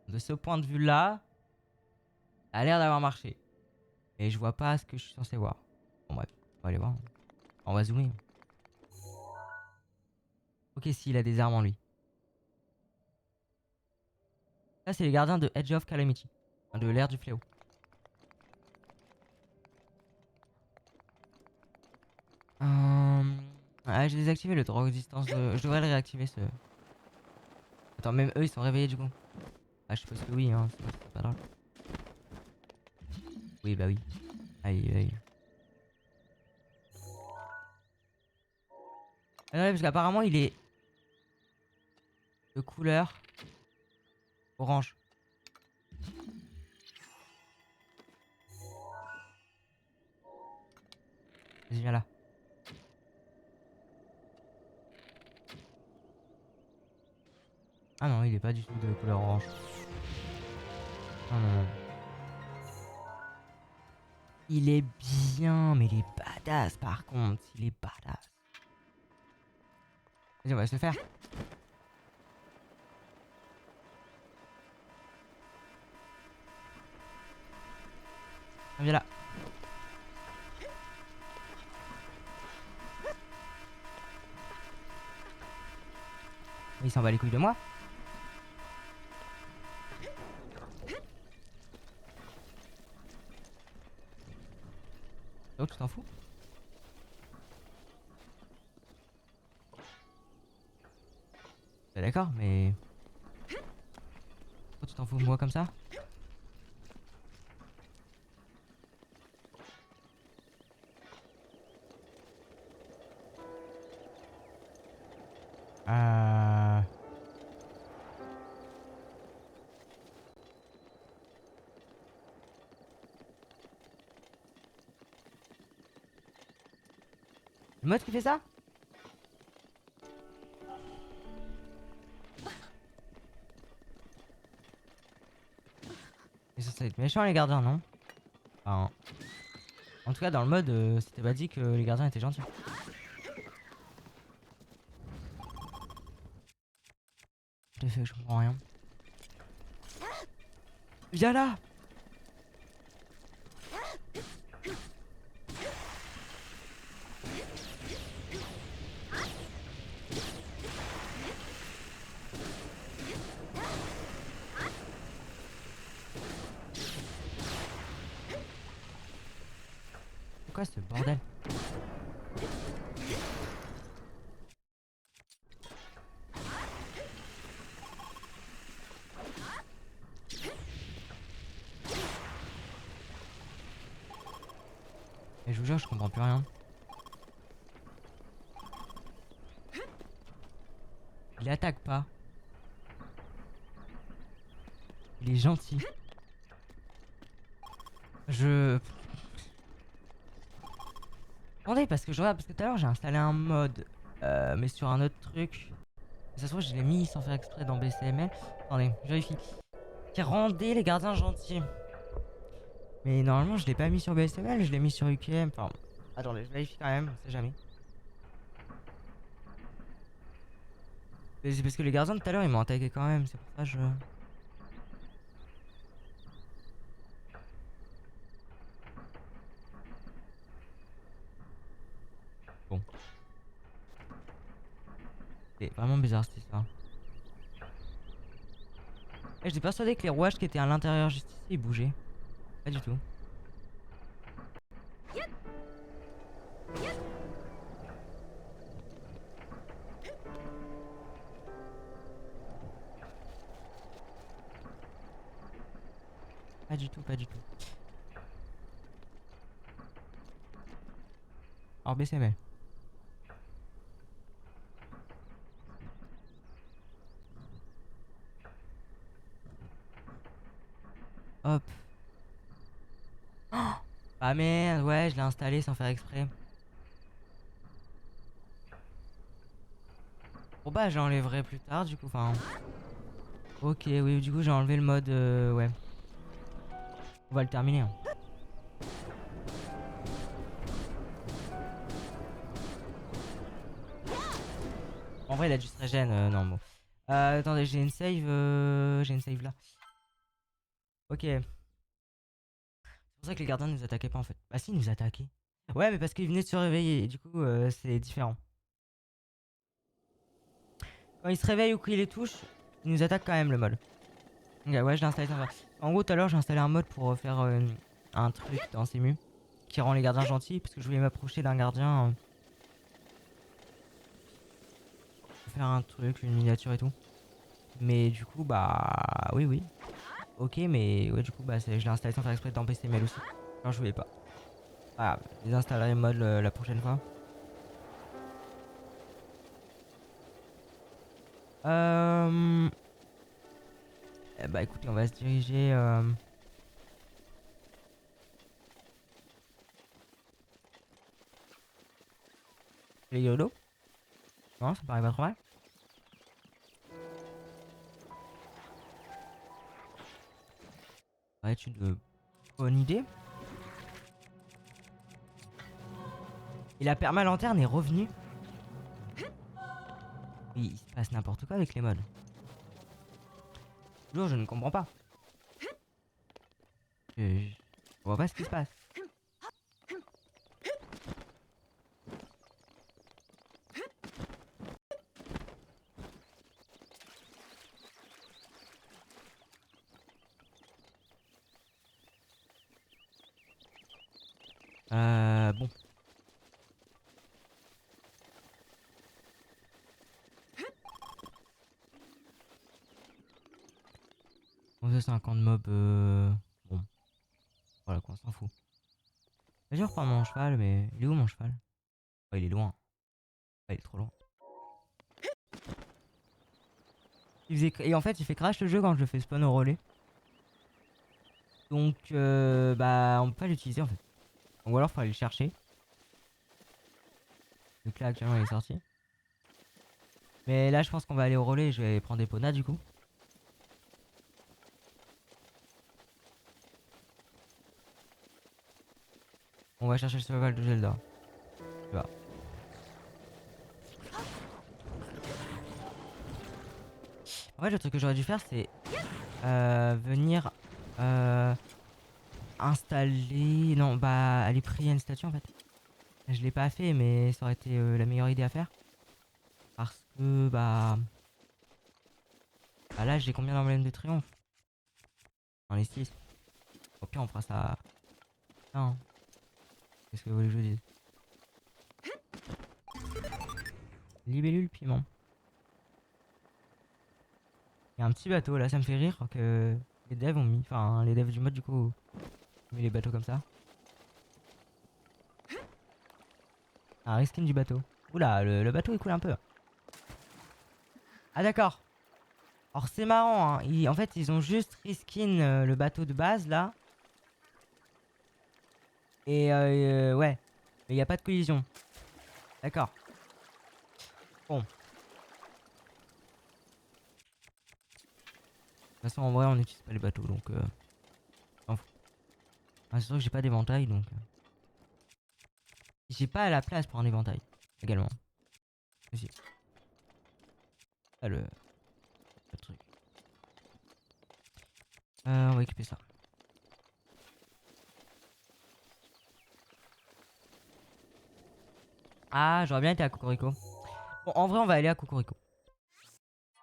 De ce point de vue-là, ça a l'air d'avoir marché. Et je vois pas ce que je suis censé voir. Bon, bref, on va aller voir. On va zoomer. Ok, si, il a des armes en lui. Ça, c'est les gardiens de Edge of Calamity. De l'ère du fléau. Ah, j'ai désactivé le droit existence de... Je devrais le réactiver ce... Attends, même eux, ils sont réveillés du coup. Ah, je suppose que oui, hein. C'est pas grave. Oui, bah oui. Aïe, aïe. Ah non, parce qu'apparemment, il est de couleur orange. Vas-y, viens là. Ah non, il est pas du tout de couleur orange. Non, non, non. Il est bien, mais il est badass par contre. Il est badass. Vas-y, on va se le faire. Ah, viens là. Il s'en bat les couilles de moi. Oh, tu t'en fous? Bah, d'accord, mais... Pourquoi tu t'en fous de moi comme ça? Euh... Le mode qui fait ça? Mais ça va être méchant les gardiens, non? Enfin, en tout cas, dans le mode, c'était pas dit que les gardiens étaient gentils. Je fait, je comprends rien. Viens là! C'est quoi ce bordel? Et je vous jure, je comprends plus rien. Il attaque pas. Il est gentil. Je... Attendez, parce que je regarde, parce que tout à l'heure j'ai installé un mode, mais sur un autre truc. Ça se trouve, je l'ai mis sans faire exprès dans BCML. Attendez, je vérifie. Qui rendait les gardiens gentils. Mais normalement, je l'ai pas mis sur BSML, je l'ai mis sur UKM. Enfin, attendez, je vérifie quand même, on sait jamais. Mais c'est parce que les gardiens de tout à l'heure ils m'ont attaqué quand même, c'est pour ça que je. Bon. C'est vraiment bizarre cette histoire. Et j'étais persuadé que les rouages qui étaient à l'intérieur juste ici ils bougeaient. Pas du tout. Pas du tout, pas du tout. Alors BCML. Hop. Oh ah merde, ouais, je l'ai installé sans faire exprès. Bon bah j'enlèverai plus tard du coup, enfin... Ok, oui, du coup j'ai enlevé le mode, ouais. On va le terminer. Hein. En vrai il a juste régène, non bon. Attendez, j'ai une save là. Ok. C'est pour ça que les gardiens ne nous attaquaient pas en fait. Bah si, ils nous attaquaient. Ouais, mais parce qu'ils venaient de se réveiller, et du coup c'est différent. Quand ils se réveillent ou qu'ils les touchent, ils nous attaquent quand même le mode. Ok, ouais, je l'ai installé ça. En gros, tout à l'heure, j'ai installé un mode pour faire un truc dans Simu qui rend les gardiens gentils parce que je voulais m'approcher d'un gardien pour faire un truc, une miniature et tout. Mais du coup, bah oui, oui. Ok, mais ouais, du coup, bah je l'ai installé sans faire exprès dans PCML aussi. Quand je voulais pas. Ah, je les installerai le mode la prochaine fois. Euh... bah écoutez, on va se diriger. Les YOLO. Non, ça me paraît pas trop mal. Ça va être une bonne idée. Et la perma-lanterne est revenue. Il se passe n'importe quoi avec les modes. Toujours, je ne comprends pas. Je vois pas ce qui se passe. Bon. c'est un camp de mobs. Bon, voilà quoi, on s'en fout. Je vais reprendre mon cheval, mais il est où mon cheval? Oh, il est loin. Ah, il est trop loin. Et en fait, il fait crash le jeu quand je le fais spawn au relais. Donc, bah, on peut pas l'utiliser en fait. Ou alors, faut aller le chercher. Donc là, actuellement, il est sorti. Mais là, je pense qu'on va aller au relais. Je vais prendre des ponas du coup. On va chercher le cheval de Zelda. Tu vois. En fait, le truc que j'aurais dû faire, c'est venir installer. Non, bah, aller prier une statue en fait. Je l'ai pas fait, mais ça aurait été la meilleure idée à faire. Parce que, bah là, j'ai combien d'emblèmes de triomphe? Dans les 6. Au pire, on fera ça. Non. Qu'est-ce que vous voulez que je vous dise? Libellule piment. Il y a un petit bateau là, ça me fait rire que les devs ont mis. Enfin, les devs du mode du coup ont mis les bateaux comme ça. Un reskin du bateau. Oula, le bateau il coule un peu. Ah d'accord. Alors c'est marrant, hein. En fait, ils ont juste reskin le bateau de base là. Et ouais. Mais il n'y a pas de collision. D'accord. Bon. De toute façon, en vrai, on n'utilise pas les bateaux donc. S'en fout. Ah, c'est sûr que j'ai pas d'éventail donc. J'ai pas la place pour un éventail également. Aussi. Ah, le truc. On va équiper ça. Ah, j'aurais bien été à Cocorico. Bon, en vrai, on va aller à Cocorico.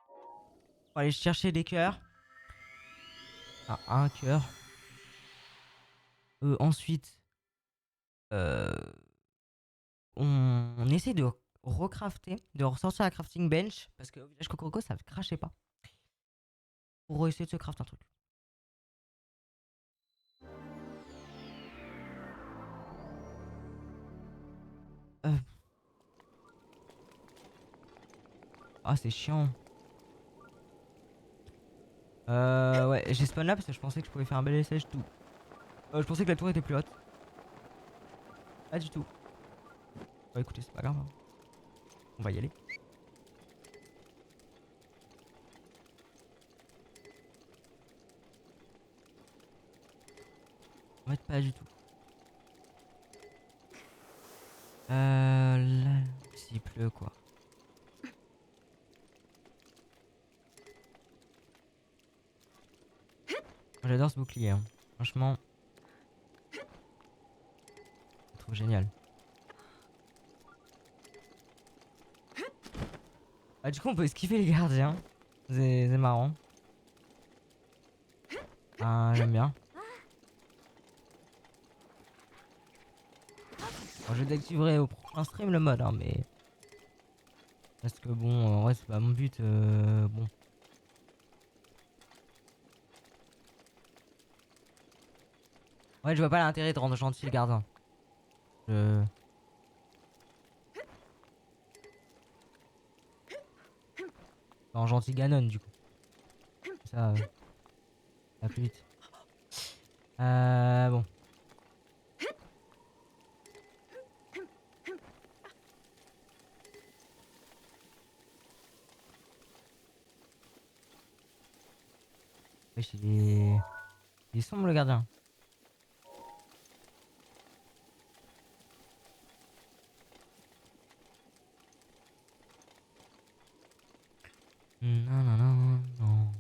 On va aller chercher des cœurs. Ah, un cœur. Ensuite, euh, on essaie de recrafter, de ressortir la crafting bench. Parce qu'au village Cocorico, ça ne crachait pas. Pour essayer de se craft un truc. Euh... Ah, c'est chiant. Ouais, j'ai spawn là parce que je pensais que je pouvais faire un bel essai tout. Je pensais que la tour était plus haute. Pas du tout. Bah écoutez, c'est pas grave, hein. On va y aller. En fait, pas du tout. Là, s'il pleut quoi. J'adore ce bouclier, hein. Franchement, je trouve génial. Ah, du coup, on peut esquiver les gardiens. C'est marrant. Ah, j'aime bien. Alors, je désactiverai au prochain stream le mode, hein, mais. Parce que bon, en vrai, c'est pas mon but. Bon. Ouais, je vois pas l'intérêt de rendre gentil le gardien. Je. En gentil Ganon, du coup. Ça va plus vite. Bon. Wesh, il est sombre le gardien. Non, non, non, non.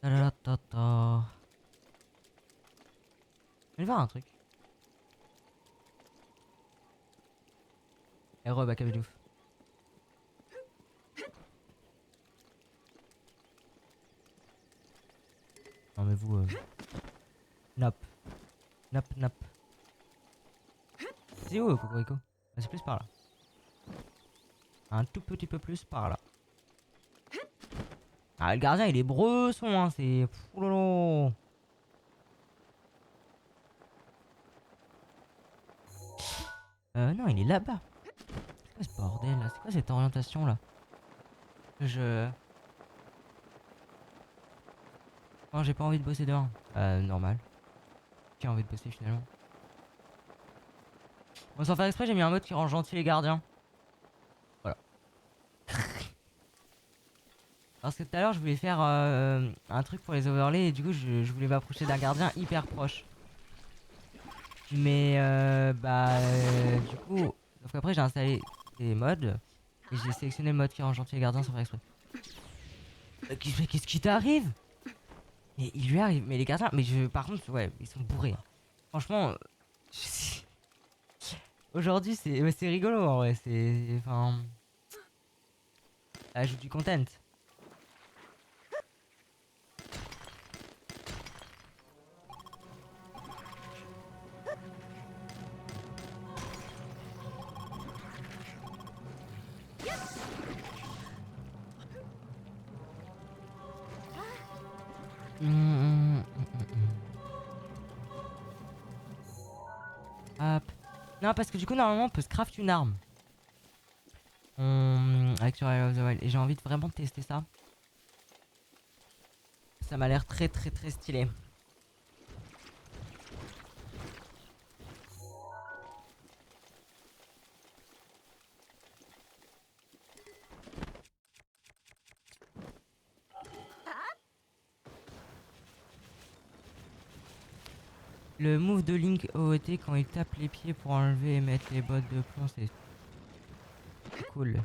Ta ta ta ta. Je vais voir un truc. Eh, re, bah, ouf. Non, mais vous. Nop. Nop, nop. C'est où, Cocorico? Ah, c'est plus par là. Un tout petit peu plus par là. Ah, le gardien, il est bresson, hein, c'est... Oh là là. Non, il est là-bas. C'est quoi ce bordel, là? C'est quoi cette orientation, là? Je... Non, j'ai pas envie de bosser dehors. Normal. Qui a envie de bosser, finalement? Bon, sans faire exprès, j'ai mis un mode qui rend gentil les gardiens. Voilà. Parce que tout à l'heure, je voulais faire un truc pour les overlays et du coup, je voulais m'approcher d'un gardien hyper proche. Mais du coup, sauf qu'après, j'ai installé des mods et j'ai sélectionné le mode qui rend gentil les gardiens sans faire exprès. Qu'est-ce qui t'arrive? Mais il lui arrive, mais les gardiens, par contre, ouais, ils sont bourrés, hein. Franchement, aujourd'hui, c'est rigolo en vrai, enfin, ça ajoute du content. Hop. Non, parce que du coup, normalement, on peut se craft une arme. Avec Survival of the Wild. Et j'ai envie de vraiment tester ça. Ça m'a l'air très très très stylé. Le move de Link OOT quand il tape les pieds pour enlever et mettre les bottes de plomb, c'est cool.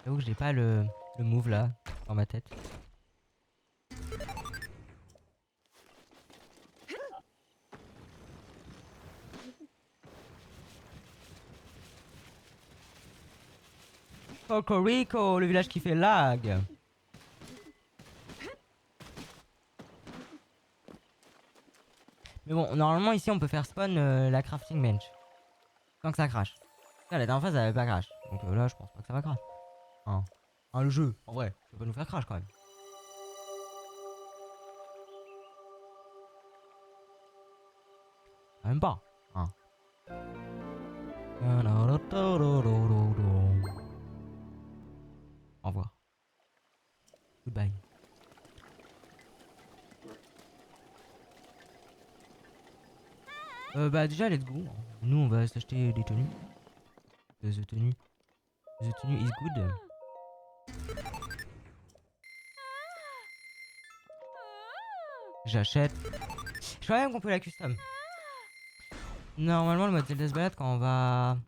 J'avoue que j'ai pas le move là dans ma tête. Cocorico, le village qui fait lag. Mais bon, normalement ici on peut faire spawn la crafting bench. Sans que ça crache. Là, la dernière fois ça avait pas crash. Donc là je pense pas que ça va crash. Hein. Hein, le jeu, en vrai, ça peut pas nous faire crash quand même. Même pas. Hein. Au revoir. Goodbye. Bah déjà let's go. Nous on va s'acheter des tenues. The tenue. The tenue is good. J'achète. Je crois même qu'on peut la custom. Normalement le mode Zelda se balade quand on va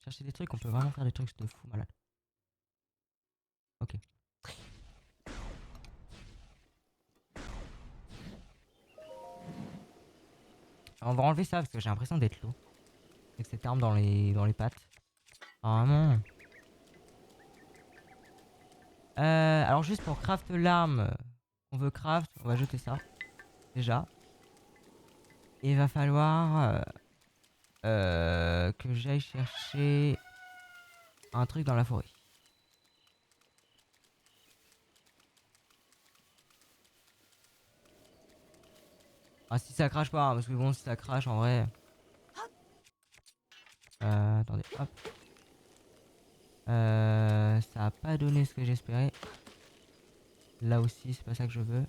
chercher des trucs, on peut vraiment faire des trucs de fou malade. Ok. On va enlever ça parce que j'ai l'impression d'être lourd. Avec cette arme dans les pattes. Vraiment. Alors juste pour craft l'arme qu'on veut craft, on va jeter ça. Déjà. Et il va falloir que j'aille chercher un truc dans la forêt. Ah si ça crache pas, hein, parce que bon si ça crache en vrai. Attendez, hop. Ça a pas donné ce que j'espérais. Là aussi c'est pas ça que je veux.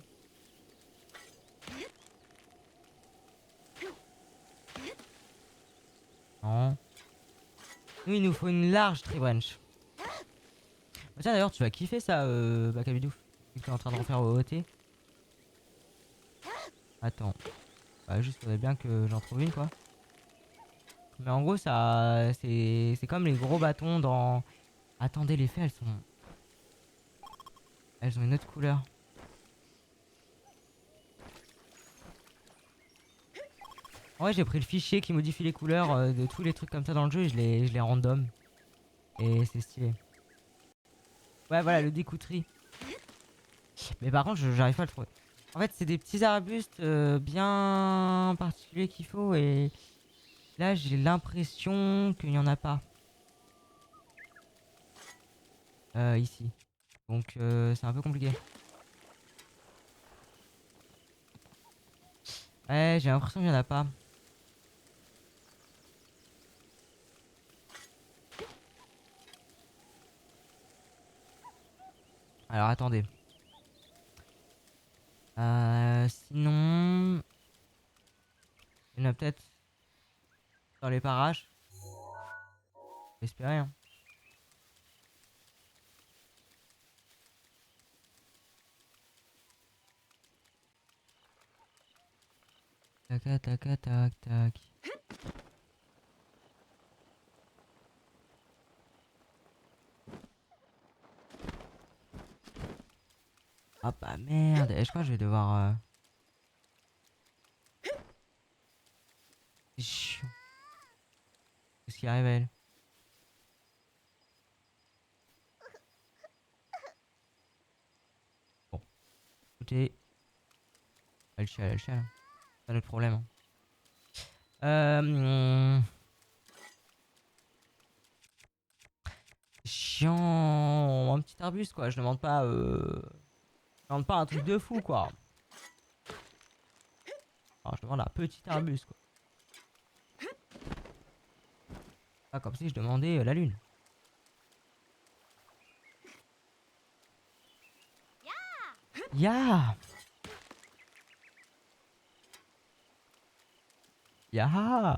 Non. Nous il nous faut une large tree branch. Bah, tiens d'ailleurs tu vas kiffer ça Bakabidouf. Vu que t'es en train de refaire OOT. Attends. Bah juste faudrait bien que j'en trouve une quoi. Mais en gros ça c'est comme les gros bâtons dans... Attendez les fées elles ont une autre couleur. En vrai j'ai pris le fichier qui modifie les couleurs de tous les trucs comme ça dans le jeu et je les random. Et c'est stylé. Ouais voilà le découterie. Mais par contre j'arrive pas à le trouver. En fait c'est des petits arbustes bien particuliers qu'il faut et là j'ai l'impression qu'il n'y en a pas. ici. Donc c'est un peu compliqué. Ouais, j'ai l'impression qu'il n'y en a pas. Alors attendez. Sinon, il y en a peut-être dans les parages. J'espère, hein. Tac, tac, tac, tac, tac. Ah bah merde, et je crois que je vais devoir... C'est chiant. Qu'est-ce qui arrive à elle? Bon, écoutez, elle chiale, elle chiale. C'est pas notre problème, hein. Chiant. Un petit arbuste, quoi. Je demande pas... Je demande pas un truc de fou, quoi. Alors, je demande un petit arbuste, quoi. Pas comme si je demandais la lune. Ya! Ya!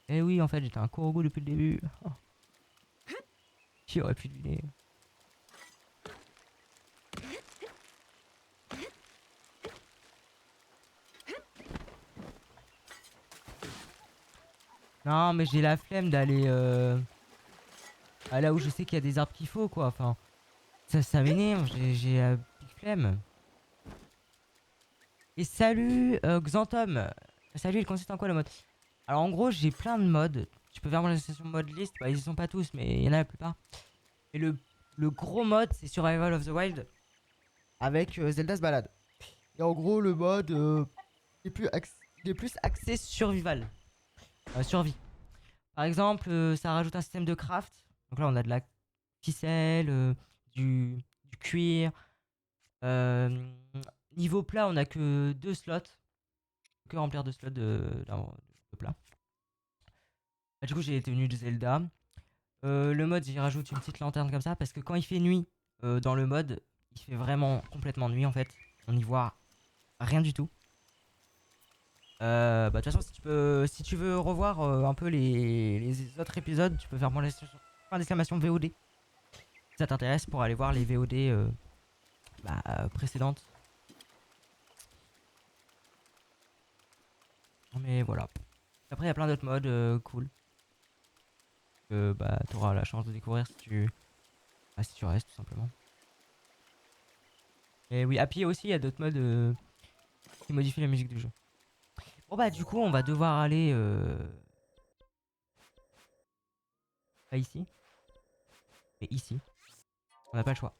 Eh oui, en fait, j'étais un Korogu depuis le début. Oh, qui aurait pu deviner? Non, mais j'ai la flemme d'aller à là où je sais qu'il y a des arbres qu'il faut, quoi. Enfin, ça m'énerve, j'ai la big flemme. Et salut Xantom. Salut, il consiste en quoi le mode? Alors en gros, j'ai plein de modes. Tu peux faire mon session mode list, bah ils y sont pas tous, mais il y en a la plupart. Et le gros mode, c'est Survival of the Wild avec Zelda's Ballad. Et en gros, le mode est plus axé survival, survie. Par exemple, ça rajoute un système de craft. Donc là, on a de la ficelle, du cuir. Euh, Niveau plat, on a que 2 slots. Que remplir 2 slots de plat. Bah, du coup, j'ai les tenues de Zelda. Le mode, j'y rajoute une petite lanterne comme ça parce que quand il fait nuit dans le mode, il fait vraiment complètement nuit en fait. On n'y voit rien du tout. Bah, de toute façon, si tu veux revoir un peu les autres épisodes, tu peux faire point d'exclamation VOD. Si ça t'intéresse pour aller voir les VOD précédentes. Mais voilà. Après, il y a plein d'autres modes cool. Que bah, tu auras la chance de découvrir si tu restes tout simplement. Et oui, à pied aussi, il y a d'autres modes qui modifient la musique du jeu. Bon bah du coup, on va devoir aller pas ici, mais ici. On n'a pas le choix.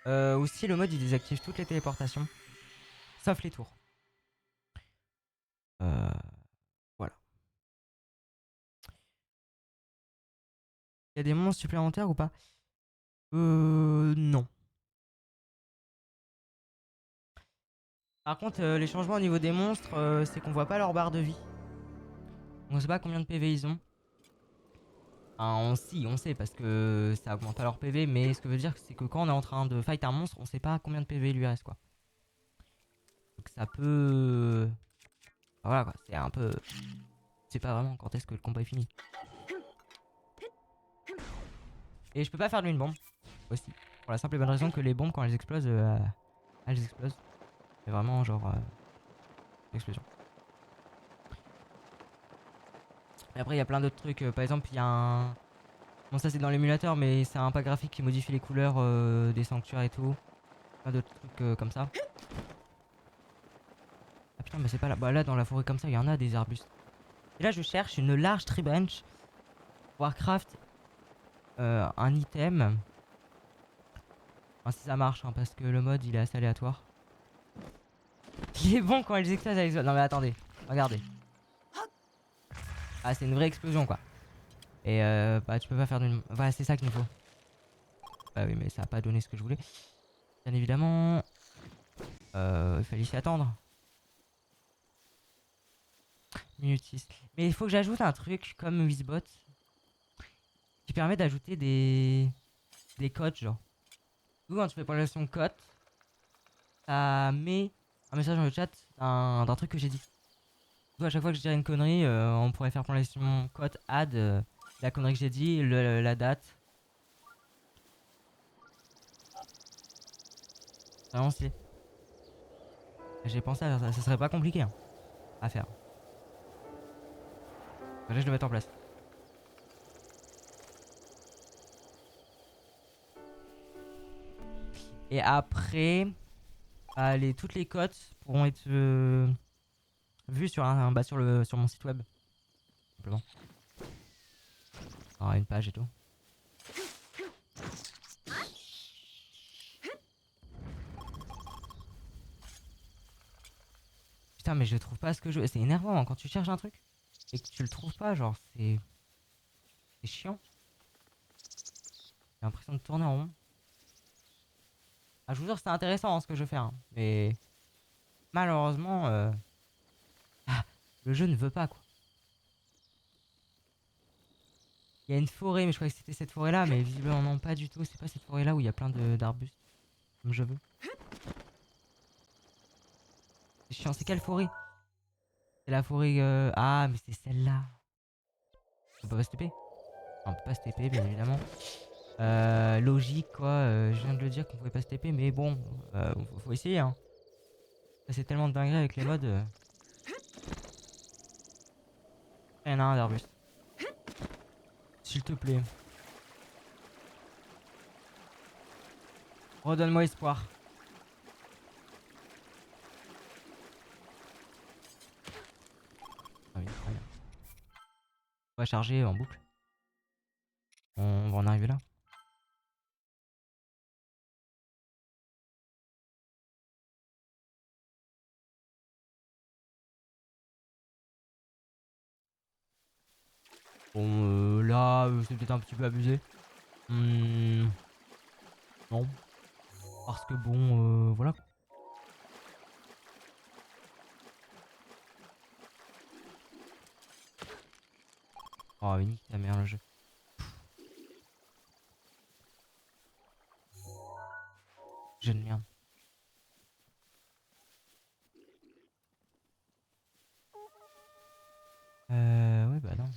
Aussi, le mode il désactive toutes les téléportations, sauf les tours. Euh, voilà. Il y a des monstres supplémentaires ou pas? Non. Par contre, les changements au niveau des monstres, c'est qu'on voit pas leur barre de vie. On sait pas combien de PV ils ont. Enfin, on sait parce que ça augmente pas leur PV, mais ce que veut dire c'est que quand on est en train de fight un monstre, on sait pas combien de PV il lui reste quoi. Donc ça peut... Enfin, voilà quoi, c'est un peu... C'est pas vraiment quand est-ce que le combat est fini. Et je peux pas faire de lune bombe aussi. Pour la simple et bonne raison que les bombes quand elles explosent, elles explosent. C'est vraiment genre... explosion. Et après il y a plein d'autres trucs, par exemple il y a un... Bon ça c'est dans l'émulateur mais c'est un pack graphique qui modifie les couleurs des sanctuaires et tout. Plein d'autres trucs comme ça. Ah putain mais c'est pas là. Bah là dans la forêt comme ça il y en a des arbustes. Et là je cherche une large tree branch. Warcraft un item. Enfin si ça marche hein, parce que le mode il est assez aléatoire. Il est bon quand ils explosent avec... Non mais attendez, regardez. Ah c'est une vraie explosion quoi. Et bah tu peux pas faire d'une... Voilà, c'est ça qu'il me faut. Bah oui, mais ça a pas donné ce que je voulais. Bien évidemment, il fallait s'y attendre. Minute 6. Mais il faut que j'ajoute un truc comme Wizbot qui permet d'ajouter des codes, genre. Du coup, quand tu fais prolongation code, ça met un message dans le chat d'un truc que j'ai dit. Du coup, à chaque fois que je dirais une connerie, on pourrait faire prolongation code add la connerie que j'ai dit, la date. Vraiment stylé. J'ai pensé à faire ça, ça serait pas compliqué hein, à faire. Faudrait que je le mette en place. Et après, toutes les cotes pourront être vues sur, sur mon site web. Simplement. Alors, une page et tout. Putain, mais je trouve pas ce que je veux. C'est énervant hein, quand tu cherches un truc et que tu le trouves pas, genre, c'est chiant. J'ai l'impression de tourner en rond. Ah, je vous jure, c'est intéressant hein, ce que je fais, hein, mais malheureusement, le jeu ne veut pas quoi. Il y a une forêt, mais je croyais que c'était cette forêt là, mais visiblement non, pas du tout. C'est pas cette forêt là où il y a plein d'arbustes comme je veux. C'est chiant, c'est quelle forêt? C'est la forêt. Ah, mais c'est celle-là. On peut pas se TP? On peut pas se TP, bien évidemment. Logique, quoi. Je viens de le dire qu'on pouvait pas se TP, mais bon, faut essayer, hein. C'est tellement de dinguerie avec les modes. Il y en a un d'arbuste. S'il te plaît. Redonne-moi espoir. Ah oui, très bien. On va charger en boucle. On va en arriver là. Bon, là, c'est peut-être un petit peu abusé. Non. Parce que bon, voilà. Oh, mais nique ta mère le jeu. Jeu de merde. Ouais, bah non.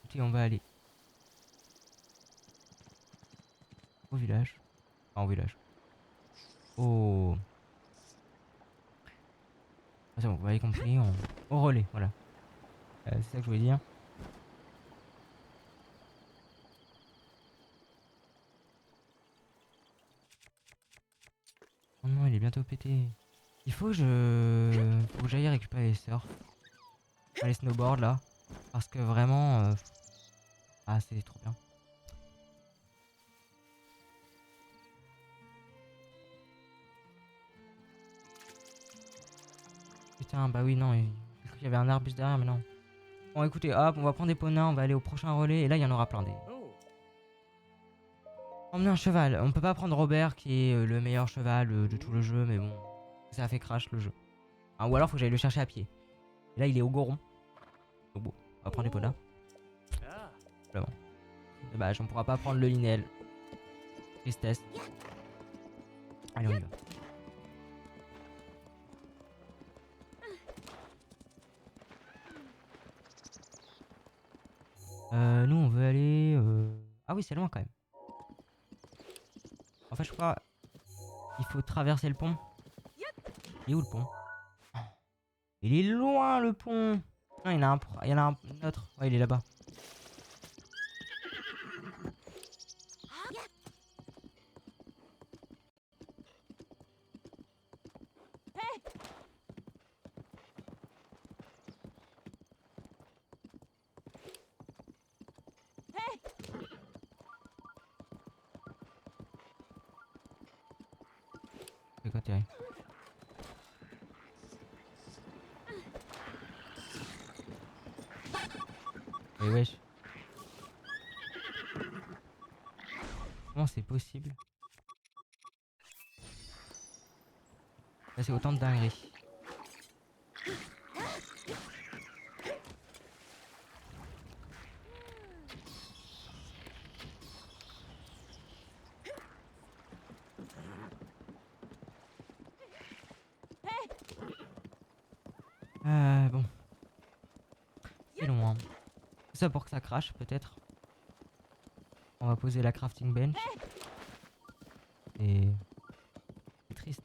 Écoutez, on va aller au village. Enfin, au village. Au. Ah, c'est bon, vous avez compris. Au relais, voilà. C'est ça que je voulais dire. Oh non, il est bientôt pété. Il faut que faut que j'aille récupérer les surf. Enfin, les snowboards là. Parce que vraiment. Ah, c'est trop bien. Putain, bah oui, non. J'ai cru qu'il y avait un arbuste derrière, mais non. Bon, écoutez, hop, on va prendre des poneys, on va aller au prochain relais. Et là, il y en aura plein des. Emmener un cheval. On peut pas prendre Robert qui est le meilleur cheval de tout le jeu, mais bon. Ça a fait crash le jeu. Ah, ou alors, faut que j'aille le chercher à pied. Et là, il est au Goron. Donc bon, on va prendre les poneys. Vraiment. Dommage, on pourra pas prendre le Linel. Tristesse. Allez, on y va. Nous, on veut aller... Ah oui, c'est loin quand même. En fait, je crois... Il faut traverser le pont. Il est où le pont? Il est loin le pont. Non, il y en a un autre. Ouais, il est là-bas. C'est quoi, Thierry? Mais wesh. Comment c'est possible? Là, c'est autant de dingueries. Bon. C'est loin. Tout ça pour que ça crache, peut-être. On va poser la crafting bench. Et... c'est triste.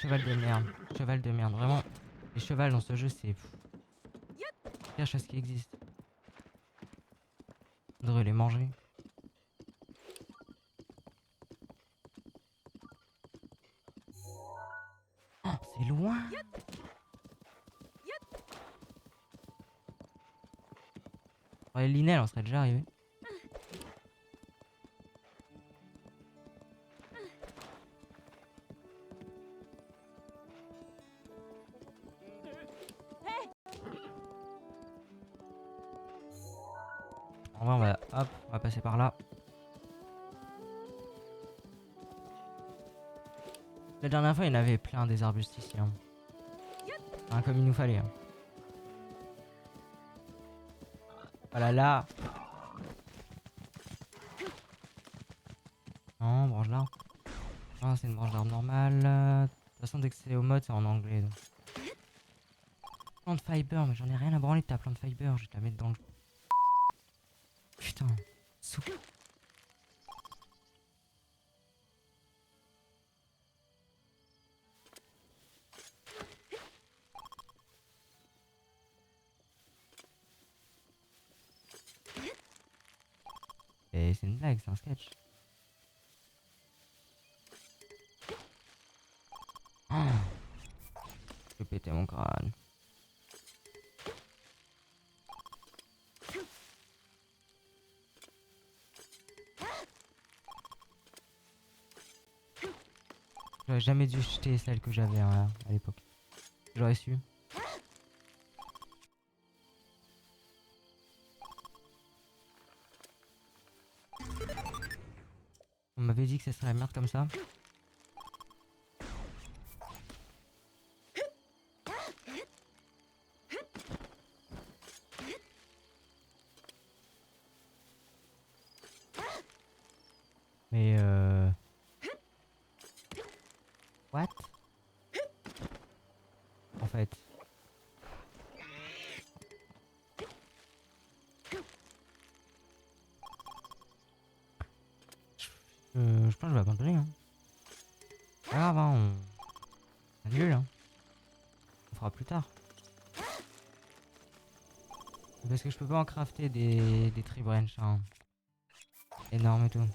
Cheval de merde. Cheval de merde. Vraiment, les chevals dans ce jeu, c'est... la pire chose qui existe. On devrait les manger. Oh, c'est loin. Oh, les Linel, on serait déjà arrivé. En vrai, hop, on va passer par là. La dernière fois, il y en avait plein des arbustes ici. Hein. Hein, comme il nous fallait. Hein. Voilà, là. Non, branche d'arbre. Non, c'est une branche d'arbre normale. De toute façon, dès que c'est au mode, c'est en anglais. Donc. Plante fiber, mais j'en ai rien à branler de ta plante fiber. Je vais te la mettre dans le... Putain. Sou... Et c'est une blague, c'est un sketch. Oh, je vais péter mon crâne. J'aurais jamais dû jeter celle que j'avais à l'époque. J'aurais su. On m'avait dit que ça serait la merde comme ça. Mais what? En fait. Je pense que je vais abandonner. Hein. Pas grave, hein, on annule. Hein. On fera plus tard. Parce que je peux pas en crafter des tree branch. Hein. Énorme et tout.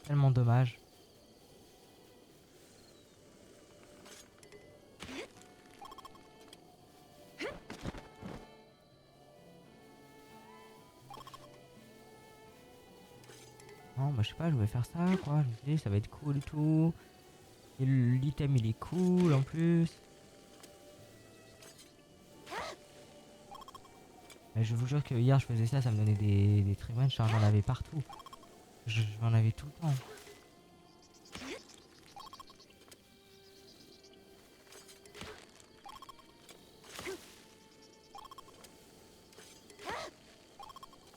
Tellement dommage. Non, bah je sais pas, je voulais faire ça quoi. Je me suis dit, ça va être cool et tout. Et l'item il est cool en plus. Mais je vous jure que hier je faisais ça, ça me donnait des tree branch. J'en avais partout. J'en avais tout le temps.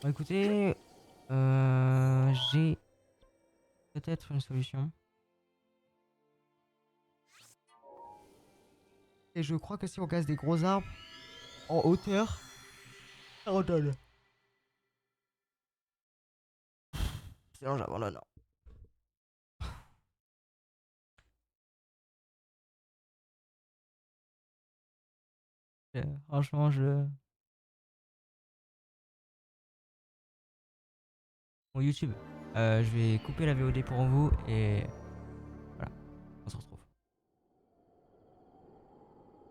Bon écoutez, j'ai peut-être une solution. Et je crois que si on casse des gros arbres en hauteur, ça redonne. Sinon j'abandonne. Franchement, je. Bon, YouTube, je vais couper la VOD pour vous et